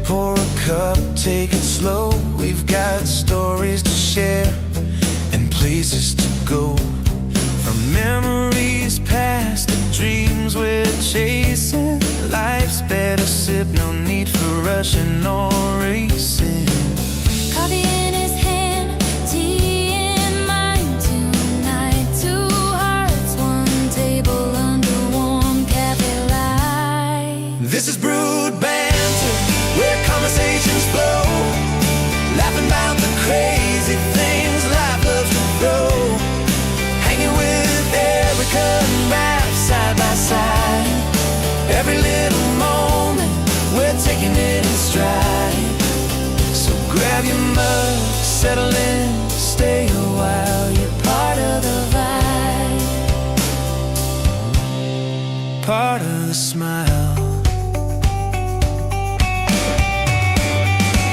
Pour a cup, take it slow. We've got stories to share and places to go. From memories past to dreams we're chasing. Life's better sip, no need for rushing or racing. Coffee in his hand, tea in mine tonight. Two hearts, one table under warm cafe light. This is Brewed Banter, where conversations flow. Laughing about the crazy things life loves to throw. Hanging with Erica and Raph side by side. Every little moment, we're taking it in stride. So grab your mug, settle in, stay a while. You're part of the vibe, part of the smile.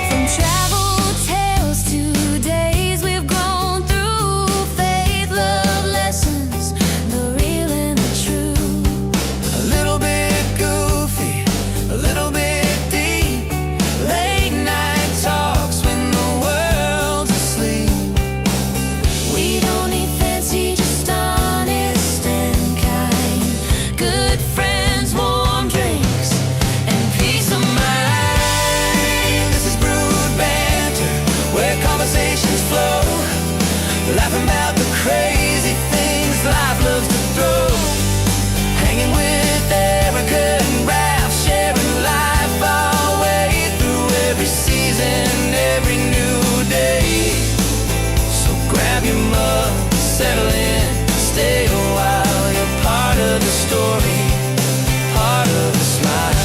From travel tales to days we've grown through. Faith, love, lessons, the real and the true. A little bit goofy, a little bit deep. Late night talks when the world's asleep. We don't need fancy, just honest and kind. Good friends, warm drinks, and peace of mind. This is Brewed Banter, where conversations flow. Laughing about the crazy things life loves to throw. Hanging with Erica and Raph, sharing life our way through every season, every new day. So grab your mug, settle in, stay a while. You're part of the story, part of the smile.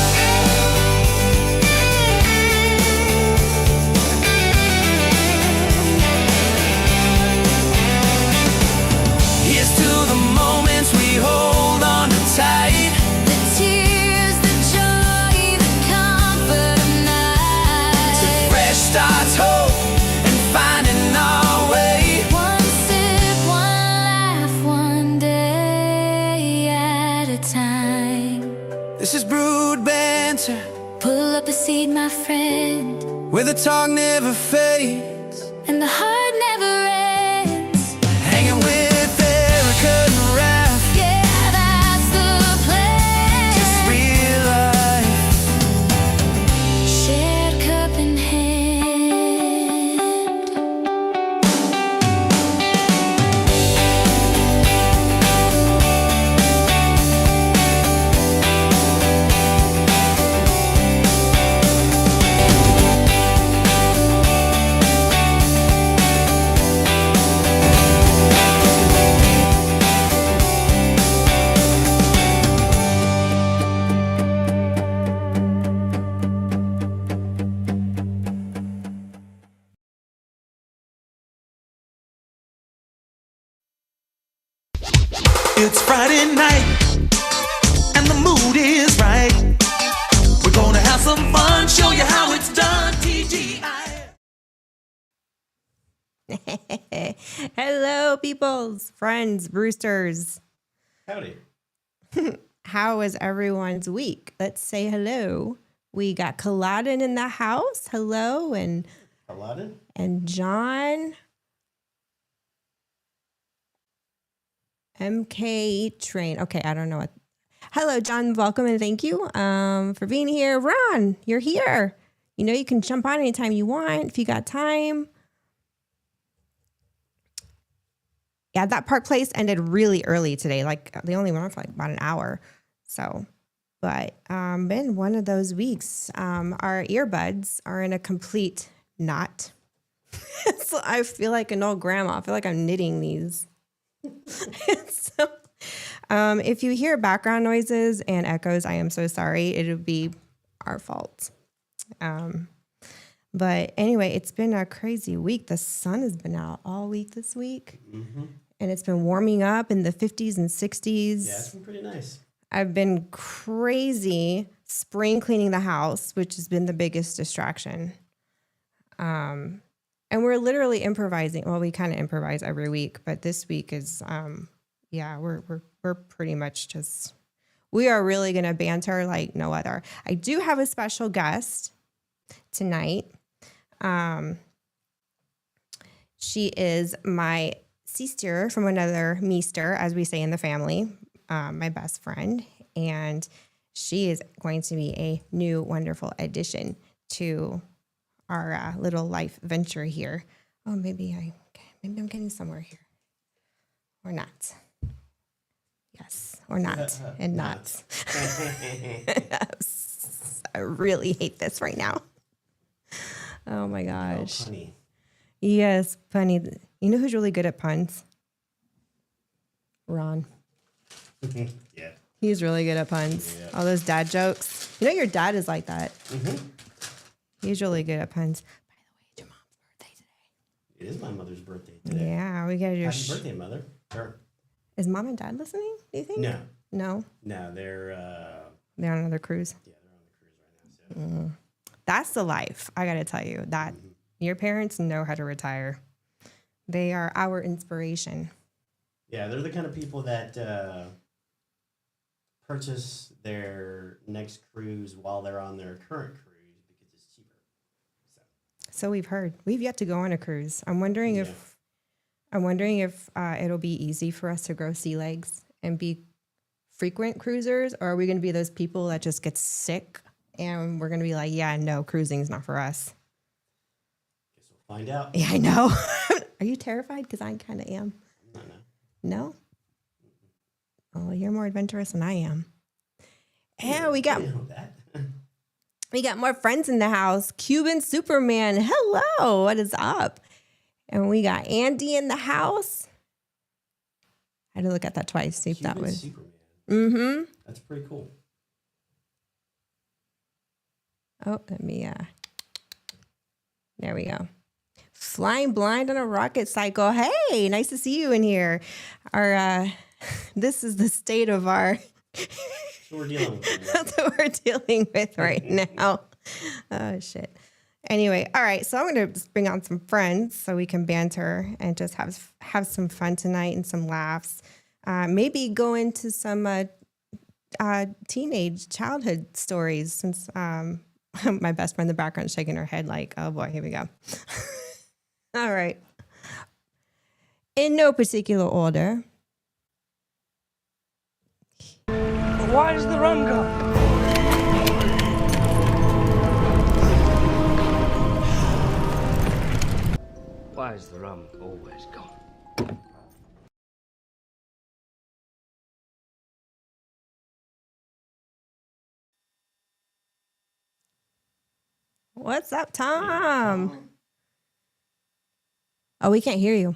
Here's to the moments we hold on to tight. The tears, the joy, the comfort of night. To fresh starts, hope, and finding our way. One sip, one laugh, one day at a time. This is Brewed Banter, Pull up a seat, my friend, where the talk never fades. and the heart never ends. Hanging with Erica and Raph, Yeah, that's the plan. just real life. Shared cup in hand. It's Friday night and the mood is right. We're gonna have some fun, show you how it's done. TGI. Hello, peoples, friends, roosters. Howdy. How was everyone's week? Let's say hello. We got Culloden in the house. Hello, and Aladdin? John. MK Train. Okay, I don't know what. Hello, John. Welcome and thank you for being here. Ron, you're here. You know you can jump on anytime you want if you got time. Yeah, that Park Place ended really early today. Like they only went on for like about an hour. So, but been one of those weeks. Our earbuds are in a complete knot. So I feel like an old grandma. I feel like I'm knitting these. So, if you hear background noises and echoes, I am so sorry. It would be our fault. But anyway, it's been a crazy week. The sun has been out all week this week. Mm-hmm. And it's been warming up in the 50s and 60s. Yeah, it's been pretty nice. I've been crazy spring cleaning the house, which has been the biggest distraction. And we're literally improvising. Well, we kind of improvise every week, but this week is, we're pretty much just, we are really going to banter like no other. I do have a special guest. tonight. She is my sister from another meester, as we say in the family, my best friend. And she is going to be a new, wonderful addition to our little life venture here. Oh, maybe I'm getting somewhere here. Or not. Yes, or not, and not. I really hate this right now. Oh my gosh. Funny. Yes, punny. You know who's really good at puns? Ron. Yeah. He's really good at puns. Yeah. All those dad jokes. You know your dad is like that. He's really good at puns. By the way, it's your mom's birthday today. It is my mother's birthday today. Yeah, we gotta do. Happy birthday, Mother. Sure. Is mom and dad listening? Do you think? No. No. No, they're They're on another cruise. yeah, they're on the cruise right now. So. That's the life. I gotta tell you that your parents know how to retire. They are our inspiration. Yeah, they're the kind of people that purchase their next cruise while they're on their current cruise because it's cheaper. So we've heard. We've yet to go on a cruise. I'm wondering Yeah. if it'll be easy for us to grow sea legs and be frequent cruisers, or are we going to be those people that just get sick and we're going to be like, yeah, no, cruising's not for us. Guess we'll find out. Yeah, I know. Are you terrified? Because I kind of am. I don't know. No? Oh, you're more adventurous than I am. And we got You know that. We got more friends in the house. Cuban Superman, hello, what is up? And we got Andy in the house. I had to look at that twice, see if that Cuban was. Superman. Mm-hmm. That's pretty cool. Oh, let me, there we go. Flying blind on a rocket cycle. Hey, nice to see you in here. Our, this is the state of our, So we're dealing with that. that's what we're dealing with right now. Oh, shit. Anyway, all right. So I'm going to just bring on some friends so we can banter and just have some fun tonight and some laughs. Maybe go into some teenage childhood stories since my best friend in the background shaking her head like, oh boy, here we go. All right. In no particular order. Why does the rum go? Why is the rum always gone? What's up, Tom? Oh, we can't hear you.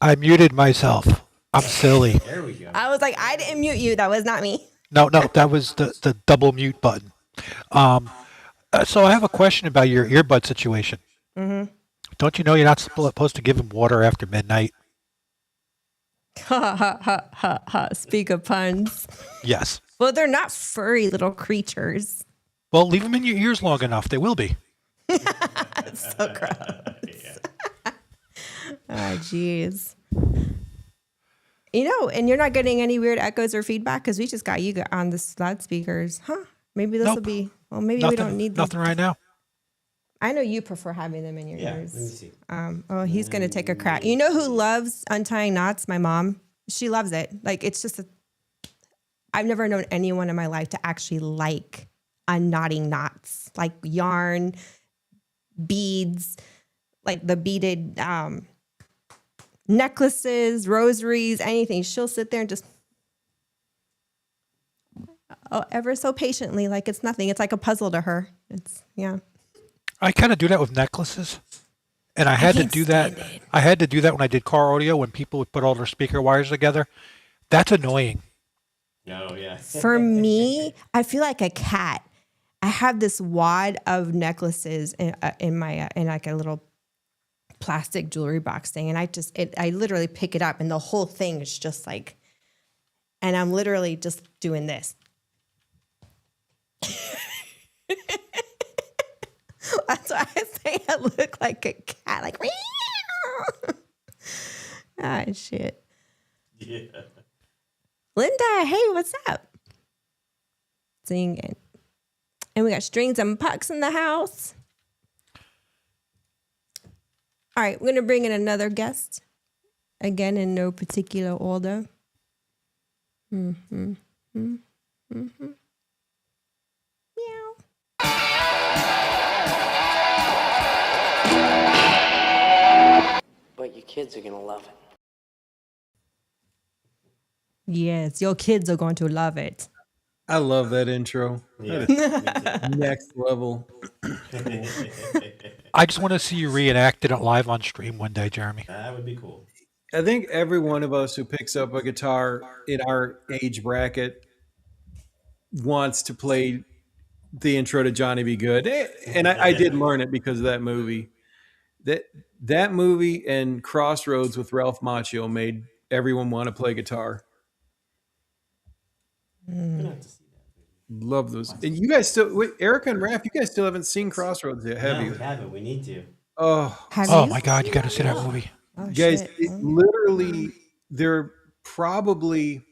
I muted myself. I'm silly. There we go. I was like, I didn't mute you. That was not me. No, that was the double mute button. So I have a question about your earbud situation. Mm-hmm. Don't you know you're not supposed to give them water after midnight? Ha ha ha ha ha. Speak of puns. Yes. Well, they're not furry little creatures. Well, leave them in your ears long enough. They will be. So gross. Oh, jeez. You know, and you're not getting any weird echoes or feedback because we just got you on the loudspeakers. Huh? Maybe this will Nope. be, well, maybe Nothing, we don't need them. nothing right now. I know you prefer having them in your Yeah, let me ears. see. Oh, he's going to take a crack. You know who loves untying knots? My mom. She loves it. Like, it's just I've never known anyone in my life to actually like unknotting knots, like yarn, beads, like the beaded necklaces, rosaries, anything. She'll sit there and just, ever so patiently, like it's nothing. It's like a puzzle to her. It's, yeah. I kind of do that with necklaces. And I had to can't do that. stand it. I had to do that when I did car audio, when people would put all their speaker wires together. That's annoying. No, yeah. For me, I feel like a cat. I have this wad of necklaces in my in like a little plastic jewelry box thing, and I literally pick it up, and the whole thing is just like, and I'm literally just doing this. That's why I say I look like a cat, like meow. Ah, shit. Yeah. Linda, hey, what's up? Singing. And we got strings and pucks in the house. All right, we're going to bring in another guest. Again, in no particular order. Meow. But your kids are gonna love it. Yes, your kids are going to love it. I love that intro. Yeah. That is next level. I just want to see you reenacted it live on stream one day, Jeremy. That would be cool. I think every one of us who picks up a guitar in our age bracket wants to play the intro to Johnny Be Good. And I did learn it because of that movie. That movie and Crossroads with Ralph Macchio made everyone want to play guitar. I'm gonna have to see that. Love those. And you guys still, wait, Erica and Raph, you guys still haven't seen Crossroads yet, have No, you? we haven't. We need to. Oh, Have Oh you? my God, you got to see that movie. Oh, guys, shit. it literally, they're probably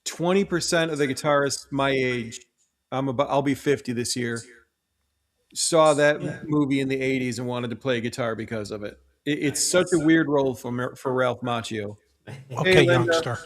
20% of the guitarists my age. I'll be 50 this year. Saw that movie in the 80s and wanted to play guitar because of it. It's such a weird role for Ralph Macchio. Okay, Linda. youngster.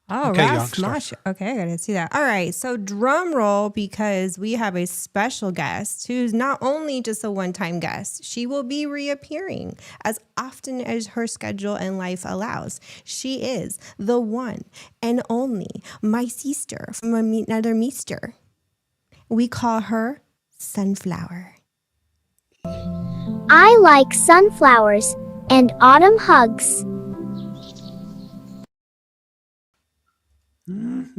Oh, Okay, Ralph youngster. Smash. Okay, I gotta see that. All right, so drum roll because we have a special guest who's not only just a one-time guest, she will be reappearing as often as her schedule and life allows. She is the one and only my sister from another meester. We call her Sunflower. I like sunflowers and autumn hugs. thing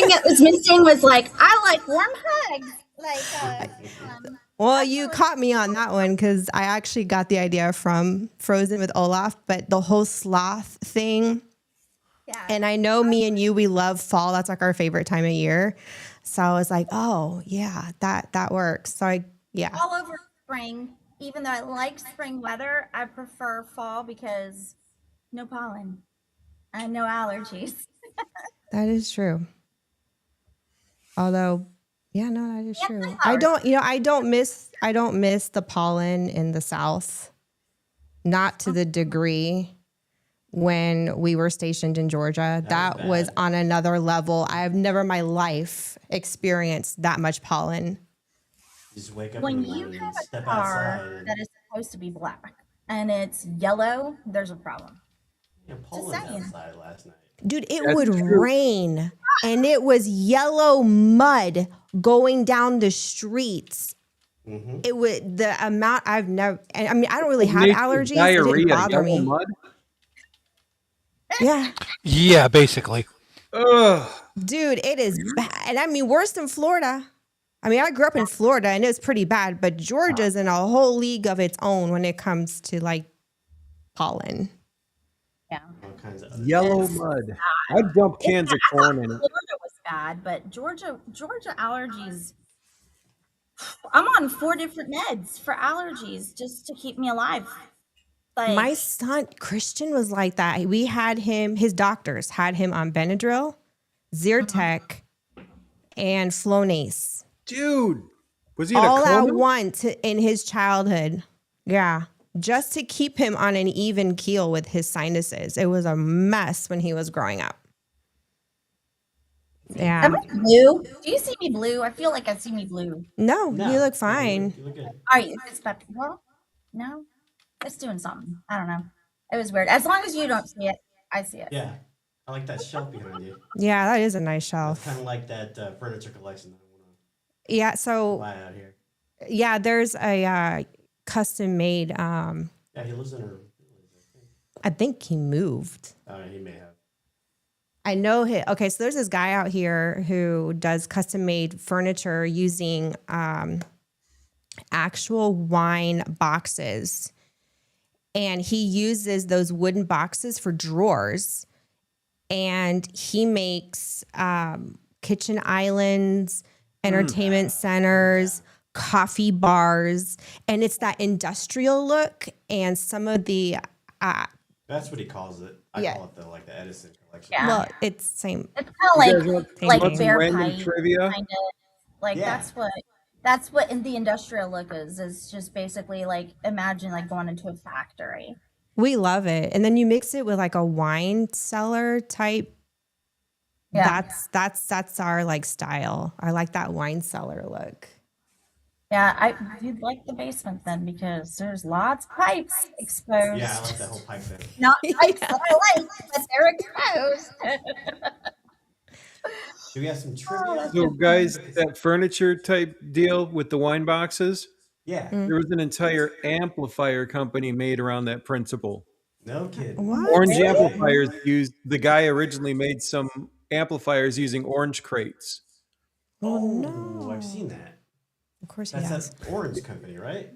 that was missing was like, I like warm hugs. Well, you caught me on that one because I actually got the idea from Frozen with Olaf, but the whole sloth thing. Yeah. And I know me and you, we love fall. That's like our favorite time of year. So I was like, oh yeah, that works. So yeah. All over spring, even though I like spring weather, I prefer fall because no pollen and no allergies. That is true. Although, yeah, no, that is Yeah, true. sunflowers. I don't miss the pollen in the South. Not to the degree when we were stationed in Georgia. That was on another level. I have never in my life experienced that much pollen. Just wake up in When the you morning have and a step car outside. that is supposed to be black and it's yellow, there's a problem. Pollen saying. outside last night. Dude, it That's would true. rain and it was yellow mud going down the streets. Mm-hmm. It would the amount I've never. I mean, I don't really have Makes allergies. It diarrhea, didn't bother yellow me. mud. Yeah, Yeah, basically. Ugh. dude, it is bad. And I mean, worse than Florida. I mean, I grew up in Florida and it was pretty bad, but Georgia's in a whole league of its own when it comes to like pollen. Yeah. All kinds of other Yellow It's mud. I dumped cans of corn in it. Florida was bad, but Georgia allergies. I'm on 4 different meds for allergies just to keep me alive. Like My son Christian was like that. We had him. His doctors had him on Benadryl, Zyrtec, and Flonase. Dude, was he in All a at coma? once in his childhood. Yeah. Just to keep him on an even keel with his sinuses. It was a mess when he was growing up. Yeah. am I blue? Do you see me blue? I feel like I see me blue. No, No, you look fine. You look good. All right, it's well, no, it's doing something. I don't know. It was weird. As long as you don't see it, I see it. Yeah. I like that shelf behind you. Yeah, that is a nice It's shelf. kind of like that furniture collection that I want Yeah, to so buy out here. yeah, there's a custom made Yeah, he lives in her village, I think. I think he moved. He may have. I know okay, so there's this guy out here who does custom made furniture using actual wine boxes. And he uses those wooden boxes for drawers. And he makes kitchen islands, entertainment centers, coffee bars. And it's that industrial look. And some of the That's what he calls it. I Yeah. call it the Edison collection. Yeah. well, it's same. It's You guys kind of want like want some bear random pie. trivia? Kind of. Like Yeah. that's what in the industrial look is just basically like imagine like going into a factory. We love it. And then you mix it with like a wine cellar type. Yeah. That's our like style. I like that wine cellar look. Yeah, you'd like the basement then because there's lots of pipes exposed. Yeah, I like that whole pipe thing. Not pipes that I like, but they're exposed. Do we have some trivia? So, guys, that furniture type deal with the wine boxes, Yeah. there was an entire amplifier company made around that principle. No kidding. What? Orange amplifiers used, the guy originally made some amplifiers using orange crates. Oh, Oh, no. I've seen that. Of course he That's has. that orange company, right?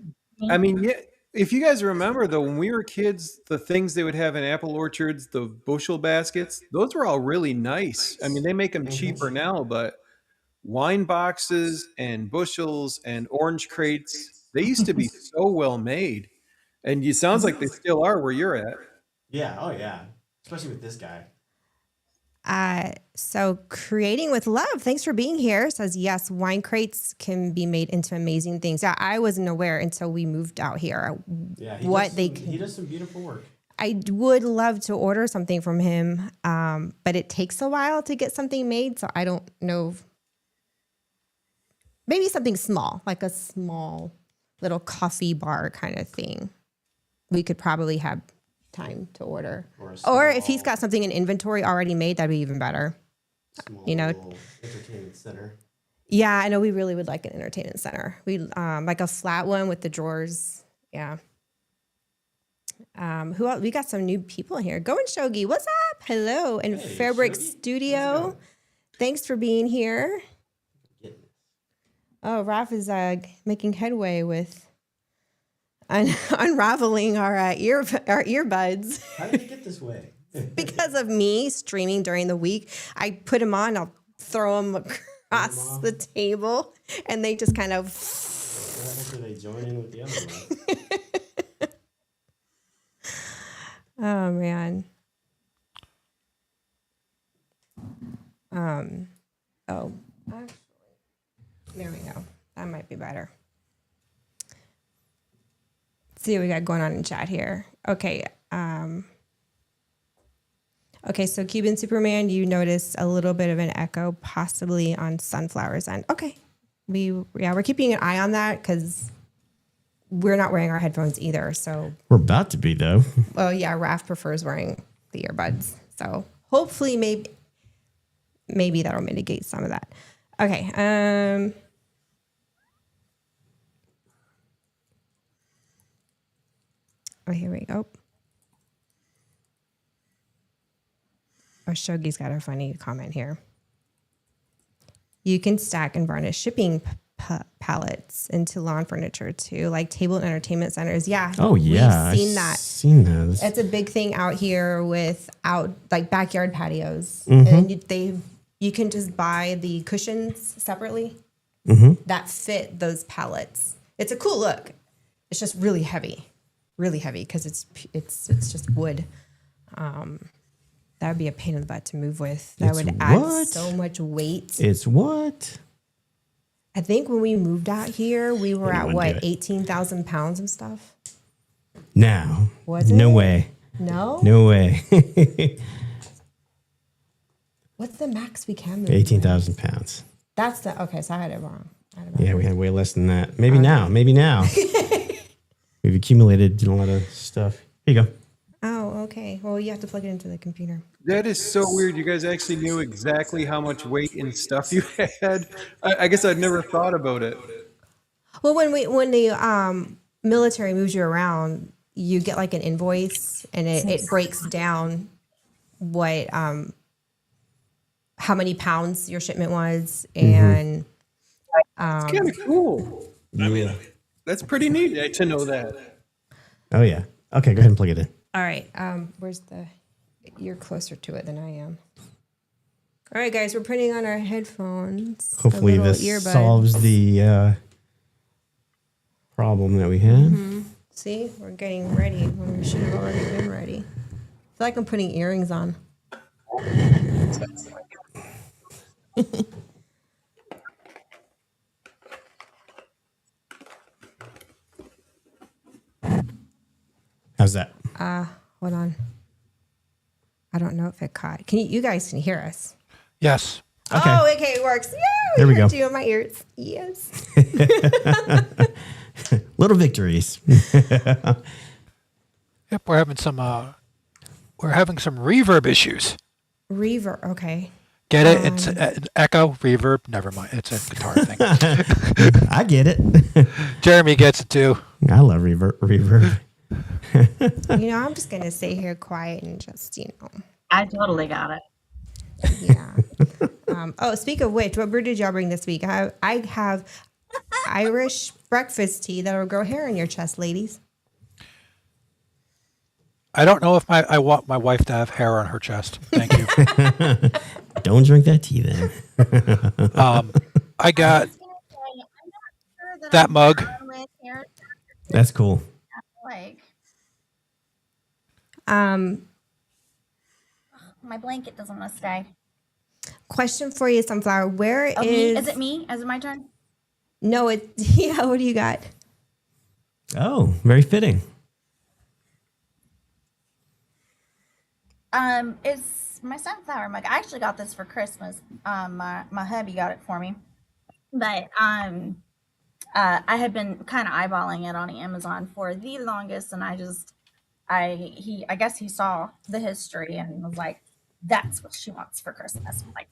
I mean, yeah, if you guys remember though, when we were kids, the things they would have in apple orchards, the bushel baskets, those were all really nice. I mean, they make them cheaper now, but wine boxes and bushels and orange crates, they used to be so well made. And it sounds like they still are where you're at. Yeah. Oh, yeah. Especially with this guy. So creating with love. Thanks for being here. Says yes, wine crates can be made into amazing things. Yeah, I wasn't aware until we moved out here. Yeah. He does some beautiful work. I would love to order something from him, but it takes a while to get something made. So I don't know. Maybe something small, like a small little coffee bar kind of thing. We could probably have time to order. Or if he's got something in inventory already made, that'd be even better. Small You know, little entertainment center. yeah, I know we really would like an entertainment center. We like a flat one with the drawers. Yeah. Who else? We got some new people here. Going Shogi, what's up? Hello, and Hey, Fairbrick Shogi. How's it Studio. going? Thanks for being here. Getting this. Oh, Raph is making headway with unraveling our earbuds. How did it get this way? Because of me streaming during the week. I put them on, I'll throw them across the table, and they just kind of. What happens when they join in with the other one? Oh man. Oh, actually, there we go. That might be better. Let's see what we got going on in chat here. Okay. Okay, so Cuban Superman, you noticed a little bit of an echo, possibly on Sunflower's end. Okay, we're keeping an eye on that because we're not wearing our headphones either. So We're about to be, though. well, yeah, Raph prefers wearing the earbuds. So hopefully, maybe that'll mitigate some of that. Okay. Oh, here we go. Oh, Shogi's got a funny comment here. You can stack and varnish shipping pallets into lawn furniture too, like table and entertainment centers. Yeah. Oh, yeah. We've seen that. Seen those. It's a big thing out here with like backyard patios. Mm-hmm. And you can just buy the cushions separately Mm-hmm. that fit those pallets. It's a cool look. It's just really heavy because it's just wood. That would be a pain in the butt to move with. That It's would add what? so much weight. It's what? I think when we moved out here, we were at wouldn't do what, it. 18,000 pounds and stuff? Now. Was No it? way. No? No way. What's the max we can move? 18,000 pounds. That's okay, so I had it wrong. Yeah, we had way less than that. Maybe now. We've accumulated a lot of stuff. Here you go. Oh, okay. Well, you have to plug it into the computer. That is so weird. You guys actually knew exactly how much weight and stuff you had. I guess I'd never thought about it. Well, when the military moves you around, you get like an invoice, and it breaks down what how many pounds your shipment was, and It's kind of cool. I mean, that's pretty neat to know that. Oh, yeah. Okay, go ahead and plug it in. all right. You're closer to it than I am. All right, guys, we're putting on our headphones. the Hopefully little this earbuds. solves the problem that we had. See, we're getting ready when we should have already been ready. I feel like I'm putting earrings on. How's that? Hold on. I don't know if it caught. You guys can hear us? Yes. Okay. Oh, okay, it works. Yeah, There we go. You in my ears. Yes. Little victories. Yep, we're having some reverb issues. Reverb. Okay. Get it? It's an echo, reverb. Never mind. It's a guitar thing. I get it. Jeremy gets it too. I love reverb. I'm just gonna stay here quiet and just, I totally got it. Yeah. Speak of which, what brew did y'all bring this week? I have Irish breakfast tea that'll grow hair on your chest, ladies. I don't know if I want my wife to have hair on her chest. Thank you. Don't drink that tea then. I got that mug. That's cool. My blanket doesn't want to stay. Question for you, Sunflower. Where is... Me? Is it me? Is it my turn? No, yeah, what do you got? Oh, very fitting. It's my sunflower mug. I actually got this for Christmas. My hubby got it for me. But I had been kind of eyeballing it on Amazon for the longest, and I guess he saw the history and was like, that's what she wants for Christmas. I'm like,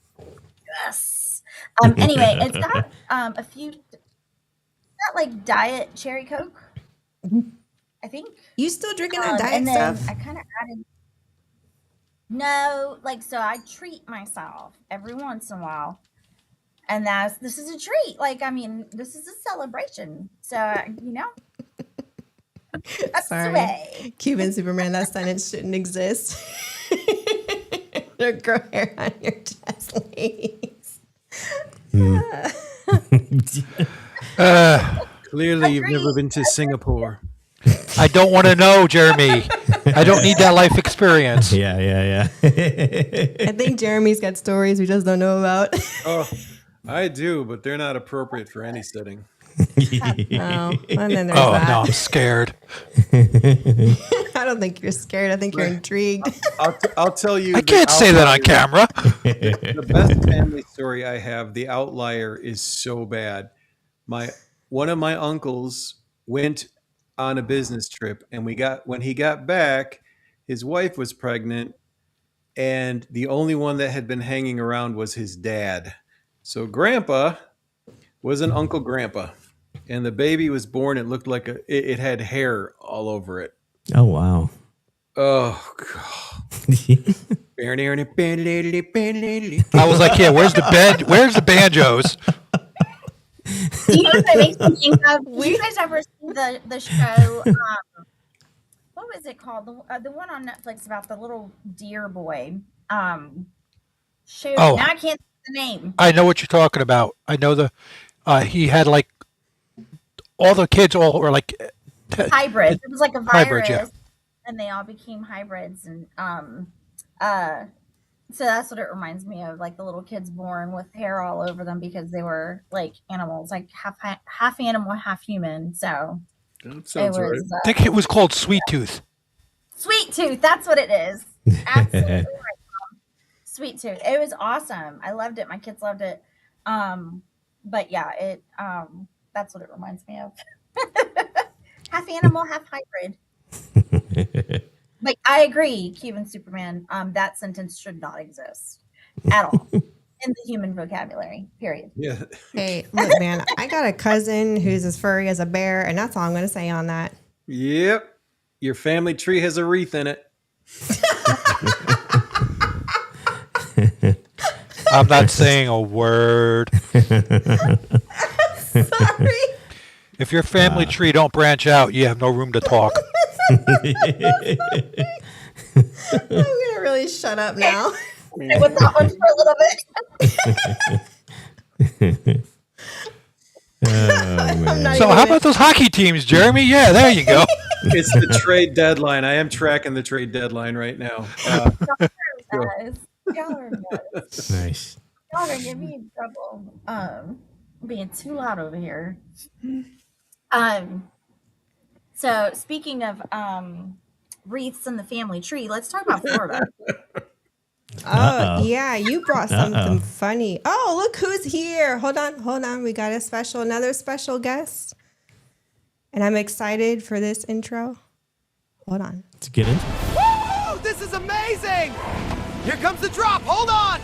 yes. Anyway, it's got a few, got like diet cherry Coke, I think. You still drinking that diet and then stuff? I kind of added, no, like, so I treat myself every once in a while. And this is a treat. Like, I mean, this is a celebration. So, that's the way. Cuban Superman, that sentence shouldn't exist. Or grow hair on your chest, ladies. Clearly, you've never been to Singapore. I don't want to know, Jeremy. I don't need that life experience. Yeah. I think Jeremy's got stories we just don't know about. Oh, I do, but they're not appropriate for any setting. And then there's Oh, that. no, I'm scared. I don't think you're scared. I think you're intrigued. I'll tell you. I can't say that on camera. The best family story I have, the outlier, is so bad. One of my uncles went on a business trip, and when he got back, his wife was pregnant, and the only one that had been hanging around was his dad. So Grandpa was an Uncle Grandpa, and the baby was born. It looked like it had hair all over it. Oh, wow. Oh, God. I was like, yeah, where's the banjos? You know what that makes me think of? Did you guys ever see the show? What was it called? The one on Netflix about the little deer boy. Shoot, Oh. now I can't think of the name. I know what you're talking about. I know he had like all the kids all were like Hybrids. It was like a virus, Hybrid, yeah. and they all became hybrids, and so that's what it reminds me of, like the little kids born with hair all over them because they were like animals, like half animal, half human. So That sounds right. I think it was called Sweet Tooth. Sweet Tooth. That's what it is. Absolutely right. Sweet Tooth. It was awesome. I loved it. My kids loved it. But yeah, it that's what it reminds me of. Half animal, half hybrid. Like, I agree, Cuban Superman. That sentence should not exist at all in the human vocabulary. Period. Yeah. Hey, look, man, I got a cousin who's as furry as a bear, and that's all I'm going to say on that. Yep. Your family tree has a wreath in it. I'm not saying a word. Sorry. If your family tree don't branch out, you have no room to talk. I'm going to really shut up now. Stay with that one for a little bit. So how about those hockey teams, Jeremy? Yeah, there you go. It's the trade deadline. I am tracking the trade deadline right now. Y'all are nuts. Nice. Y'all are gonna get me in trouble. Being too loud over here. So speaking of wreaths in the family tree. Let's talk about Florida. Oh, yeah, you brought something funny. Oh, look who's here. Hold on. We got another special guest. And I'm excited for this intro. Hold on. Let's get in. Woo! This is amazing! Here comes the drop. Hold on.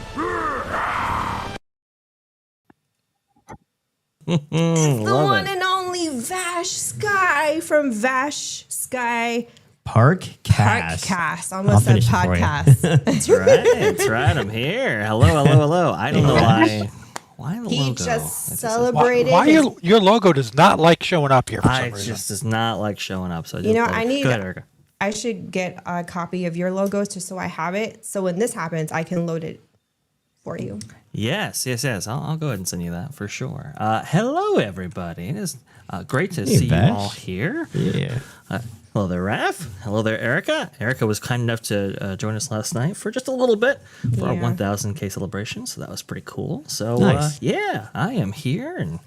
It's the one and only Vash Sky from Vash Sky Parkcast. Almost said podcast. That's right. I'm here. Hello. I don't know why. Why the He logo? just celebrated. Why your logo does not like showing up here for some reason? Just does not like showing up. So I You know, just- I need. Go ahead, Erica. I should get a copy of your logos just so I have it. So when this happens, I can load it for you. Yes. I'll go ahead and send you that for sure. Hello, everybody. It is great to see Vash. you all here. Yeah. Hello there, Raph. Hello there, Erica. Erica was kind enough to join us last night for just a little bit for our 1000K celebration, so that was pretty cool. So Nice. yeah, I am here, and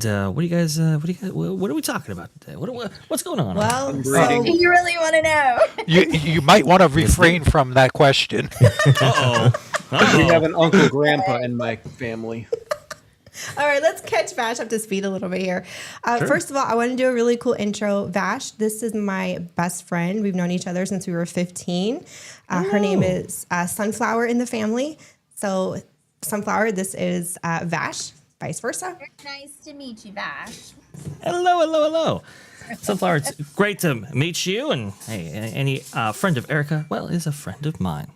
what are we talking about today? What's going on? Well, You really want to know? You might want to refrain from that question. We have an uncle grandpa in my family. all right, let's catch Vash up to speed a little bit here. First of all, I want to do a really cool intro. Vash, this is my best friend. We've known each other since we were 15. Her name is Sunflower in the family. So Sunflower, this is Vash, vice versa. Nice to meet you, Vash. Hello. Sunflower, it's great to meet you, and hey, any friend of Erica, well, is a friend of mine.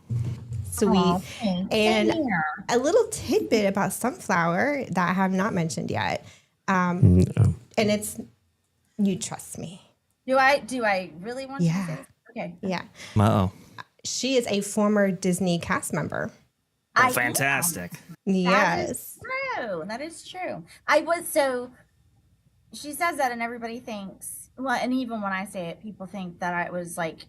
Sweet. Aw, thanks. And Same here. a little tidbit about Sunflower that I have not mentioned yet. And it's, you trust me. Do I really want Yeah. to say? Okay. Yeah. Uh-oh. She is a former Disney cast member. I Fantastic. Yes. That is true. I was so. She says that, and everybody thinks. Well, and even when I say it, people think that I was like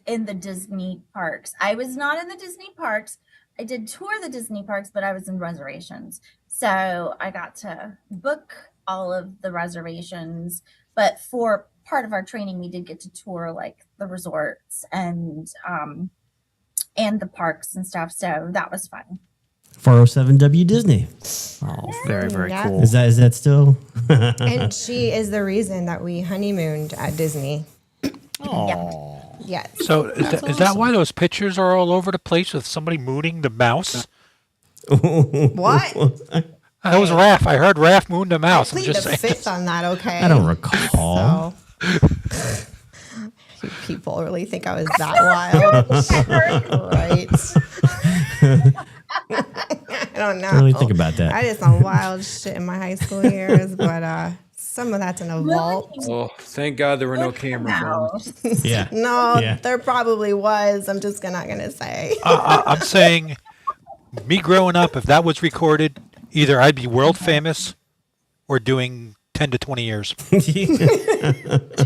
in the Disney parks. I was not in the Disney parks. I did tour the Disney parks, but I was in reservations. So I got to book all of the reservations. But for part of our training, we did get to tour like the resorts and the parks and stuff. So that was fun. 407W Disney. Oh, very, very Yeah. cool. Is that still? And she is the reason that we honeymooned at Disney. Oh. Yes. So is that why those pictures are all over the place with somebody mooning the mouse? What? That was Raph. I heard Raph moon the mouse. I'm Plead just the saying. fifth on that, okay? I don't recall. So, you people really think I was that wild, right? I don't know. Don't really think about that. I did some wild shit in my high school years, but some of that's in a vault. Oh, thank God there were no camera phones. Yeah. No, Yeah. there probably was. I'm just not gonna say. I'm saying, me growing up, if that was recorded, either I'd be world famous or doing 10 to 20 years.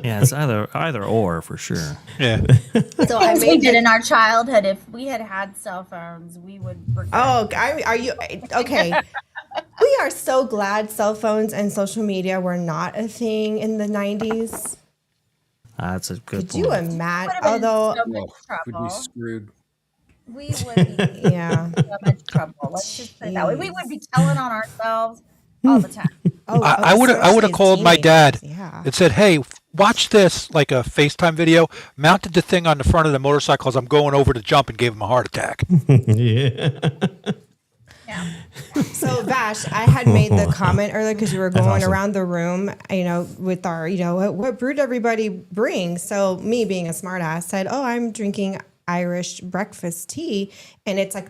Yeah, it's either or for sure. Yeah. So I Things we made did it. in our childhood. If we had cell phones, we would. Oh, are you okay? We are so glad cell phones and social media were not a thing in the 90s. That's a good Could you point. imagine? Would've been Although, so much Would be trouble. screwed. We would be yeah. so much trouble. Let's just put it that way. We would be telling on ourselves all the time. I would have especially called my dad teenagers, Yeah. and said, "Hey, watch this," like a FaceTime video. Mounted the thing on the front of the motorcycle as I'm going over to jump and gave him a heart attack. Yeah. Yeah. So Vash, I had made the comment earlier because we were going awesome. around the room, with our, what brewed everybody bring. So me being a smartass said, "Oh, I'm drinking Irish breakfast tea, and it's like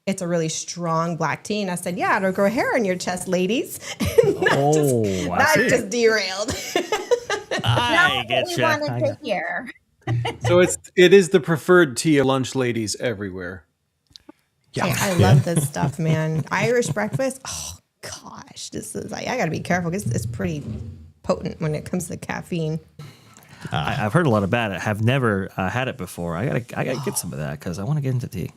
it's a really strong black tea." And I said, "Yeah, it'll grow hair on your chest, ladies." That just derailed. I Not get what we you. wanted to hear. So it is the preferred tea of lunch ladies everywhere. Hey, I love this stuff, man. Irish breakfast. Oh gosh, this is I got to be careful because it's pretty potent when it comes to caffeine. I've heard a lot about it. Have never had it before. I gotta get some of that because I want to get into tea.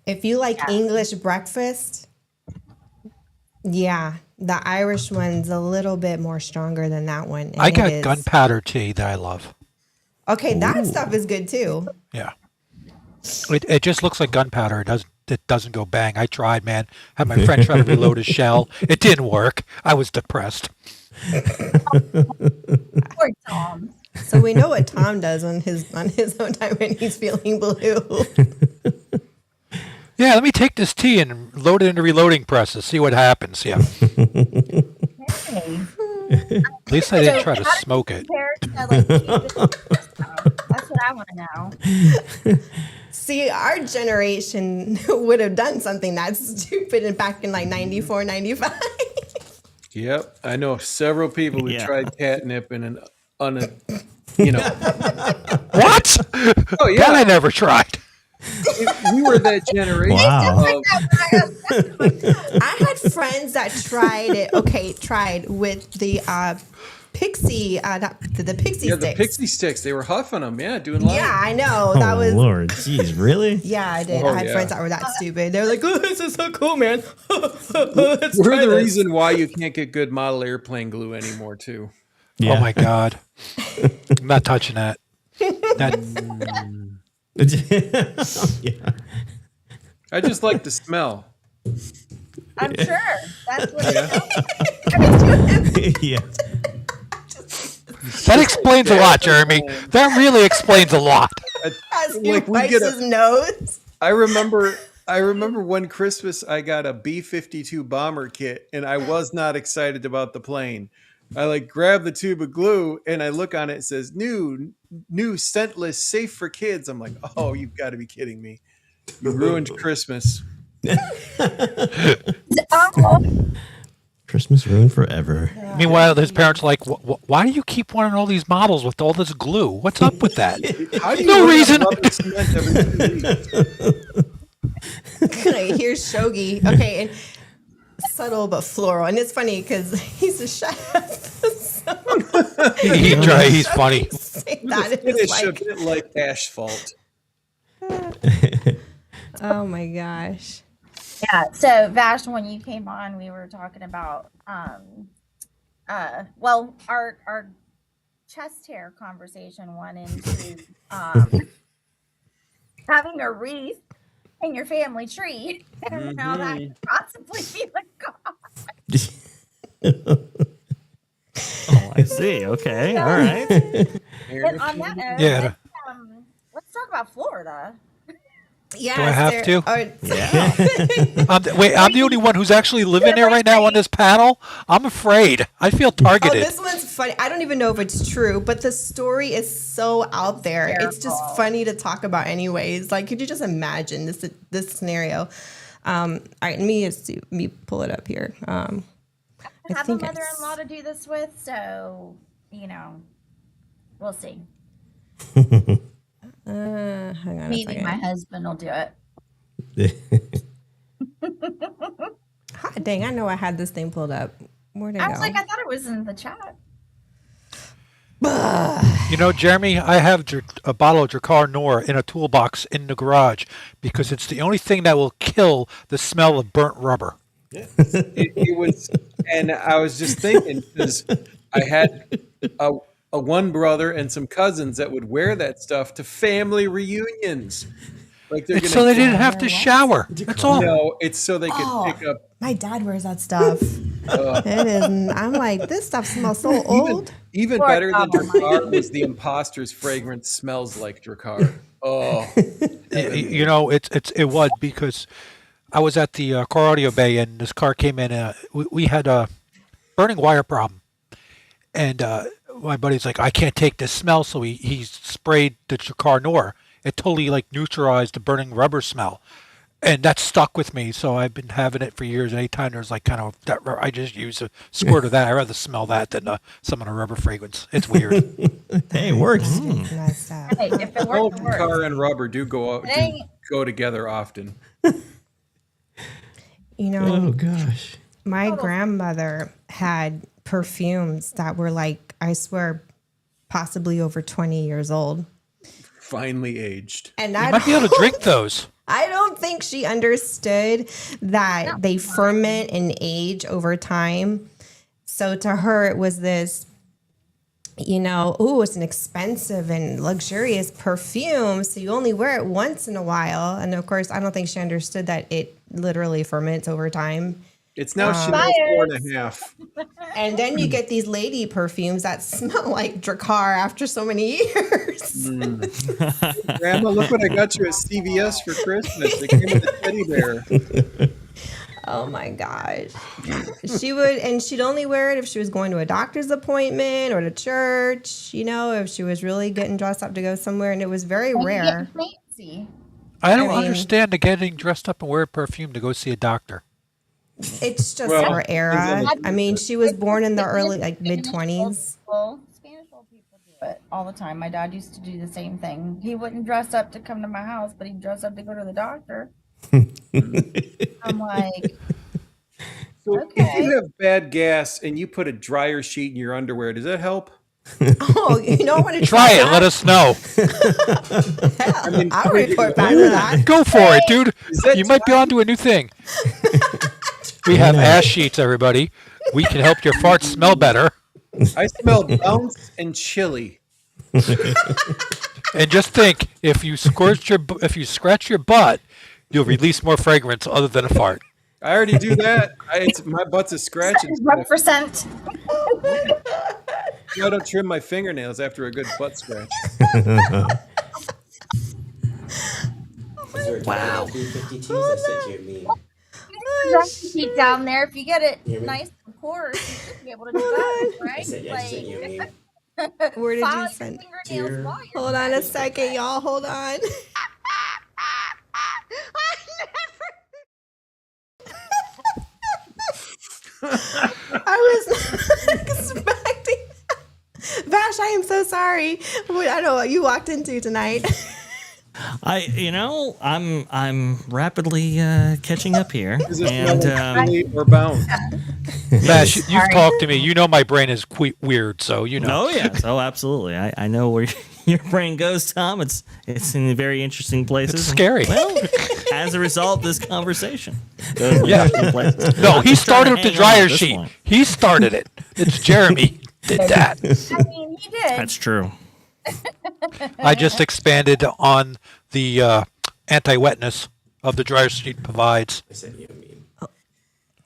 If you like English breakfast, yeah, the Irish one's a little bit more stronger than that one. And I it got is- gunpowder tea that I love. Okay, that stuff is good too. Yeah. It just looks like gunpowder. It doesn't go bang. I tried, man. Had my friend try to reload his shell. It didn't work. I was depressed. Poor Tom. So we know what Tom does on his own time when he's feeling blue. Yeah, let me take this tea and load it into reloading presses. See what happens. Yeah. Hey. At least I didn't try to how does smoke it. compare to, like, that's what I want to know. See, our generation would have done something that stupid and back in like 94, 95. Yep, I know several people who Yeah. tried catnip in an What? Oh yeah, That I never tried. we were that generation. Wow. I had friends that tried it. Okay, tried with the pixie, the pixie Yeah, sticks. the pixie sticks. They were huffing them. Yeah, doing live. Yeah, I know. That Oh was. Lord, jeez, really? Yeah, I did. Oh, I had yeah. friends that were that stupid. They're like, "Oh, this is so cool, man." Let's We're try the this. reason why you can't get good model airplane glue anymore, too. Yeah. Oh my God. I'm not touching that. That Yeah. I just like the smell. I'm sure that's what it is. Yeah. that explains a lot, Jeremy. That really explains a lot. As he Like, we wipes get a- his nose. I remember one Christmas I got a B-52 bomber kit, and I was not excited about the plane. I like grab the tube of glue and I look on it. It says new scentless, safe for kids. I'm like, oh, you've got to be kidding me! You ruined Christmas. Christmas ruined forever. Meanwhile, his parents are like, why do you keep wanting all these models with all this glue? What's up with that? How do you No run out of reason. rubber cement every 2 weeks? Here's Shogi. Okay, and subtle but floral. And it's funny because he's a chef. So He's funny. say that it's Finish a like, bit like asphalt. oh my gosh. Yeah. So Vash, when you came on, we were talking about well, our chest hair conversation went into having a wreath in your family tree and how that could possibly be the cause. Oh, I see. Okay. All right. And on that note, Yeah. let's talk about Florida. Yeah. Do I have to? Yeah. I'm the only one who's actually living there right now on this panel. I'm afraid. I feel Oh, targeted. this one's funny. I don't even know if it's true, but the story is so out there. It's just funny to talk about, anyways. Like, could you just imagine this scenario? All right, let me pull it up here. I have a think mother-in-law to do this with, so we'll see. Hang on a Maybe second. my husband will do it. Hot dang! I know I had this thing pulled up. Where'd it I go? was like, I thought it was in the chat. You know, Jeremy, I have a bottle of Dracar Noir in a toolbox in the garage because it's the only thing that will kill the smell of burnt rubber. It was, and I was just thinking because I had a one brother and some cousins that would wear that stuff to family reunions. Like they're It's so they didn't have to shower. That's all. No, it's so they could pick up. My dad wears that stuff. It is. I'm like, this stuff smells so old. Even Poor better than Tom. Dracar was the imposter's fragrance smells like Dracar. Oh, You know, it was because I was at the car audio bay and this car came in. We had a burning wire problem, and my buddy's like, I can't take this smell, so he sprayed the Dracar Noir. It totally like neutralized the burning rubber smell, and that stuck with me. So I've been having it for years. Anytime there's like kind of that, I just use a squirt of that. I rather smell that than some of the rubber fragrance. It's weird. Hey, it works. Nice stuff. Hey, if it both works, it works. Dracar and rubber do go together often. You know, Oh gosh. my grandmother had perfumes that were like, I swear, possibly over 20 years old. Finely aged. And You I might be able to drink those. I don't think she understood that they ferment and age over time. So to her, it was this it's an expensive and luxurious perfume, so you only wear it once in a while. And of course, I don't think she understood that it literally ferments over time. It's now Chanel 4.5. And then you get these lady perfumes that smell like Drakkar after so many years. Grandma, look what I got you at CVS for Christmas. It came with a teddy bear. Oh my gosh. She'd only wear it if she was going to a doctor's appointment or to church, if she was really getting dressed up to go somewhere, and it was very rare. Fancy. I don't understand the getting dressed up and wear perfume to go see a doctor. It's just her era. I mean, she was born in the early, mid-20s. Spanish old people do it all the time. My dad used to do the same thing. He wouldn't dress up to come to my house, but he'd dress up to go to the doctor. I'm like, so okay. If you have bad gas and you put a dryer sheet in your underwear, does that help? Oh, I want to try it. Let us know. I'll report back to that. Go for it, dude. You might be onto a new thing. We have ass sheets, everybody. We can help your farts smell better. I smell bounce and chili. And just think, if you scratch your butt, you'll release more fragrance other than a fart. I already do that. My butt's a scratch. 1%. I don't trim my fingernails after a good butt scratch. Wow. 252s I sent you a meme. Keep down there. If you get it nice and coarse, you should be able to do that, right? I sent you a meme. Where did you send? Hold on a second, y'all. Hold on. I was expecting. Vash, I am so sorry. I don't know what you walked into tonight. I'm rapidly catching up here. Is it and or bounce? Vash, you've talked to me. You know my brain is weird, so you know. Oh yes, absolutely. I know where your brain goes, Tom. It's in very interesting places. It's scary. Well, as a result of this conversation. Yeah. No, he started with the dryer sheet. He started it. It's Jeremy did that. I mean, he did. That's true. I just expanded on the anti-wetness of the dryer sheet provides. I sent you a meme.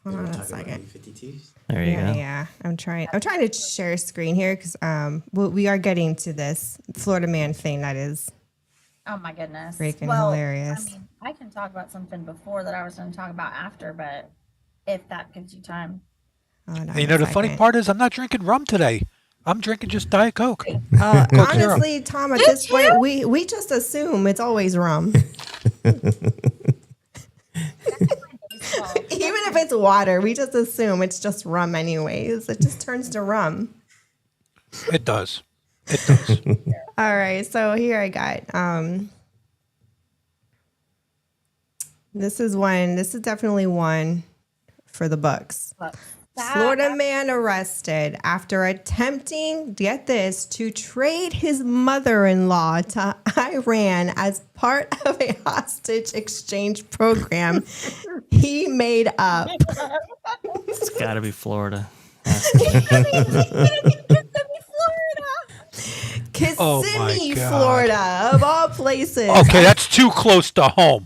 Hold on a second. 52s? There you go. Yeah, I'm trying to share screen here because we are getting to this Florida man thing that is. Oh my goodness. Freaking hilarious. I mean, I can talk about something before that I was going to talk about after, but if that gives you time. The funny part is I'm not drinking rum today. I'm drinking just Diet Coke. Honestly, Tom, at this point, we just assume it's always rum. Even if it's water, we just assume it's just rum anyways. It just turns to rum. It does. It does. All right, so here I got. This is definitely one for the books. Florida man arrested after attempting, get this, to trade his mother-in-law to Iran as part of a hostage exchange program he made up. It's got to be Florida. Kissimmee, Florida, of all places. Okay, that's too close to home.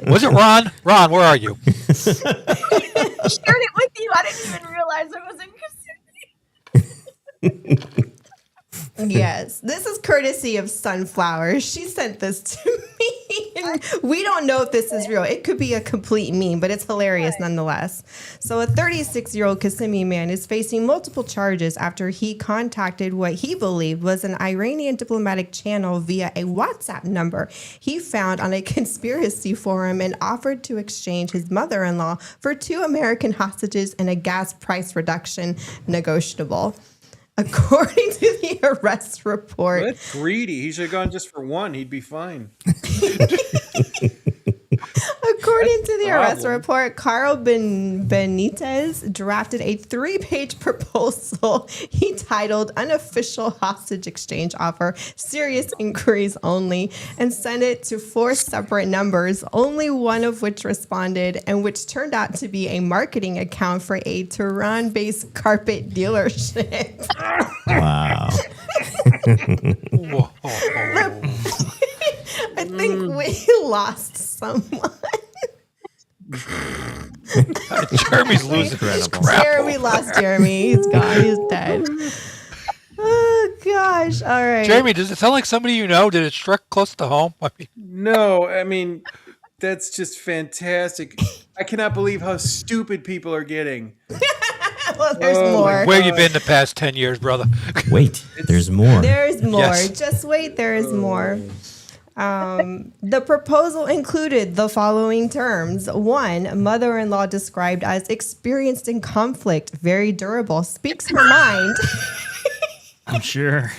Was it Ron? Ron, where are you? I shared it with you. I didn't even realize it was in Kissimmee. Yes, this is courtesy of Sunflower. She sent this to me. And we don't know if this is real. It could be a complete meme, but it's hilarious nonetheless. So a 36-year-old Kissimmee man is facing multiple charges after he contacted what he believed was an Iranian diplomatic channel via a WhatsApp number he found on a conspiracy forum and offered to exchange his mother-in-law for 2 American hostages and a gas price reduction negotiable. According to the arrest report. That's greedy. He should have gone just for one. He'd be fine. According to the arrest problem. report, Carl Benitez drafted a 3-page proposal he titled Unofficial Hostage Exchange Offer, Serious Inquiries Only, and sent it to 4 separate numbers, only one of which responded, and which turned out to be a marketing account for a Tehran-based carpet dealership. Wow. Whoa. I think we lost someone. Jeremy's losing his crap. Jeremy lost Jeremy. He's gone. He's dead. Oh gosh. All right. Jeremy, does it sound like somebody you know? Did it struck close to home? I mean, No, I mean, that's just fantastic. I cannot believe how stupid people are getting. Well, there's more. where you been the past 10 years, brother? Wait, there's more. There's more. Yes. Just wait. There is more. The proposal included the following terms. 1, mother-in-law described as experienced in conflict, very durable, speaks her mind. I'm sure.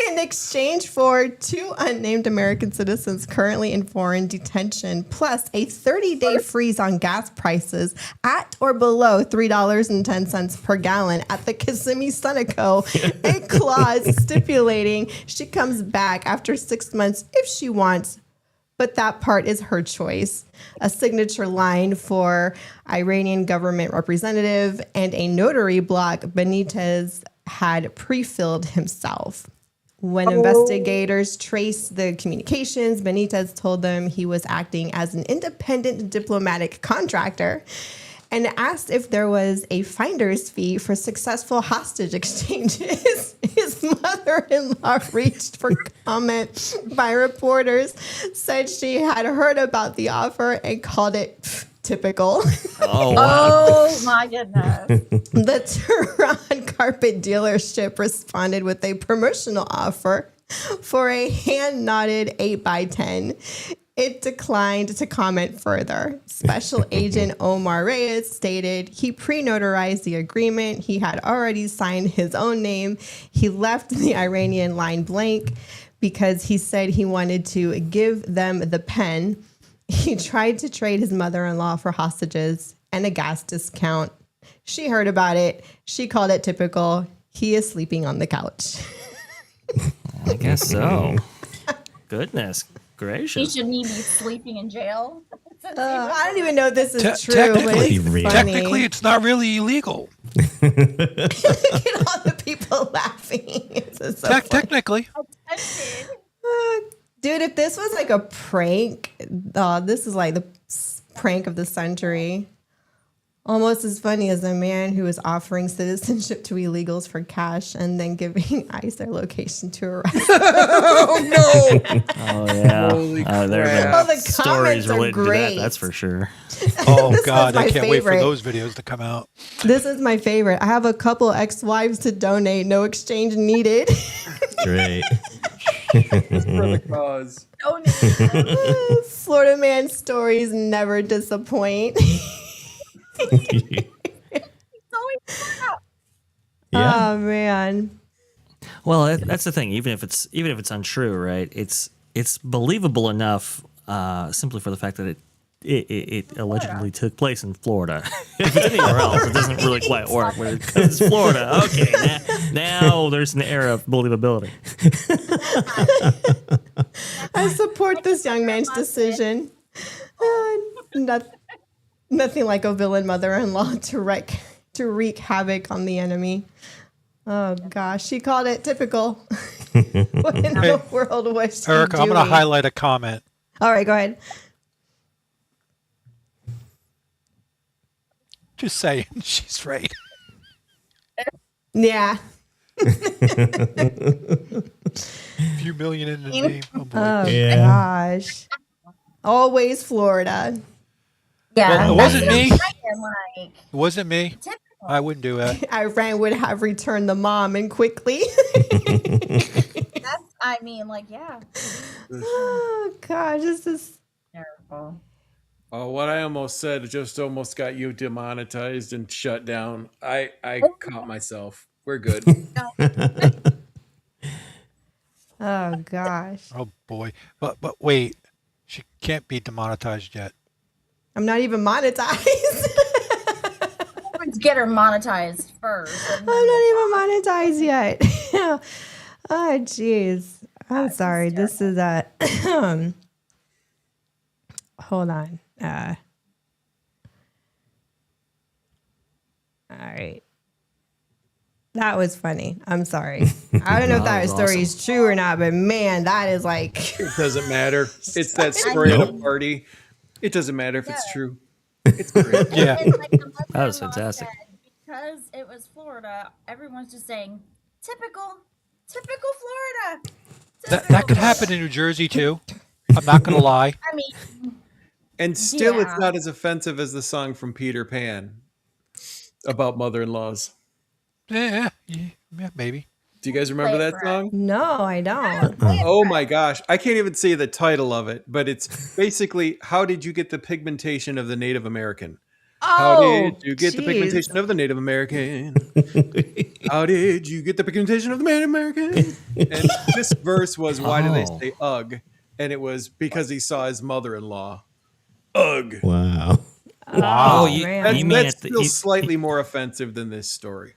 In exchange for 2 unnamed American citizens currently in foreign detention, plus a 30-day freeze on gas prices at or below $3.10 per gallon at the Kissimmee Sunoco, a clause stipulating she comes back after 6 months if she wants, but that part is her choice. A signature line for Iranian government representative and a notary block Benitez had pre-filled himself. When investigators traced the communications, Benitez told them he was acting as an independent diplomatic contractor and asked if there was a finder's fee for successful hostage exchanges. His mother-in-law reached for comment by reporters, said she had heard about the offer and called it typical. Oh, wow. Oh my goodness. The Tehran carpet dealership responded with a promotional offer for a hand-knotted 8x10. It declined to comment further. Special Agent Omar Reyes stated he pre-notarized the agreement. He had already signed his own name. He left the Iranian line blank because he said he wanted to give them the pen. He tried to trade his mother-in-law for hostages and a gas discount. She heard about it. She called it typical. He is sleeping on the couch. I guess so. Goodness He gracious. shouldn't even be sleeping in jail. I don't even know if this is true, but Technically, it's funny. technically, it's not really illegal. Look at all the people laughing. This is so funny. Technically. Dude, if this was like a prank, this is like the prank of the century. Almost as funny as a man who is offering citizenship to illegals for cash and then giving ICE their location to arrest. Oh no! Oh yeah. Holy There have been Oh, the stories comments are related to that. great. That's for sure. Oh, This God. was I my can't wait for favorite. those videos to come out. This is my favorite. I have a couple ex-wives to donate. No exchange needed. Great. For the cause. Florida man stories never disappoint. Yeah. Oh man. Well, that's the thing. Even if it's untrue, right? It's believable enough, simply for the fact that it allegedly took place in Florida. If it's anywhere else, it doesn't really quite work. But because it's Florida, okay. Now there's an air of believability. I support this young man's decision. Nothing like a villain mother-in-law to wreak havoc on the enemy. Oh gosh, she called it typical. What in the world was she Erica, I'm doing? going to highlight a comment. All right, go ahead. Just saying, she's right. Yeah. Few million in the name. Oh, boy. Oh Yeah. gosh. Always Florida. Yeah. Well, it wasn't me. Like, It wasn't me. typical. I wouldn't do that. Iran would have returned the mom and quickly. That's, I mean, like, yeah. Oh gosh, this is Terrible. Oh, what I almost said just almost got you demonetized and shut down. I caught myself. We're good. oh gosh. Oh boy. But wait. She can't be demonetized yet. I'm not even monetized. Let's get her monetized first. I'm not even monetized yet. Oh, jeez. I'm sorry. This is a. Hold on. All right. That was funny. I'm sorry. I don't know if that story is true or not, but man, that is like. It doesn't matter. It's that story at a party. It doesn't matter if it's true. It's great. Yeah. And like the That was mother-in-law fantastic. said, because it was Florida, everyone's just saying, typical Florida. That could happen in New Jersey too. I'm not gonna lie. I mean, And still, it's Yeah. not as offensive as the song from Peter Pan about mother-in-laws. Yeah, maybe. Do you guys remember that song? No, I don't. Oh my gosh. I can't even say the title of it, but it's basically, how did you get the pigmentation of the Native American? How did you get the pigmentation of the Native American? How did you get the pigmentation of the Native American? And this verse was, why do they say ugh? And it was because he saw his mother-in-law. Ugh. Wow. Oh, you mean That's at the, still slightly more offensive than this story.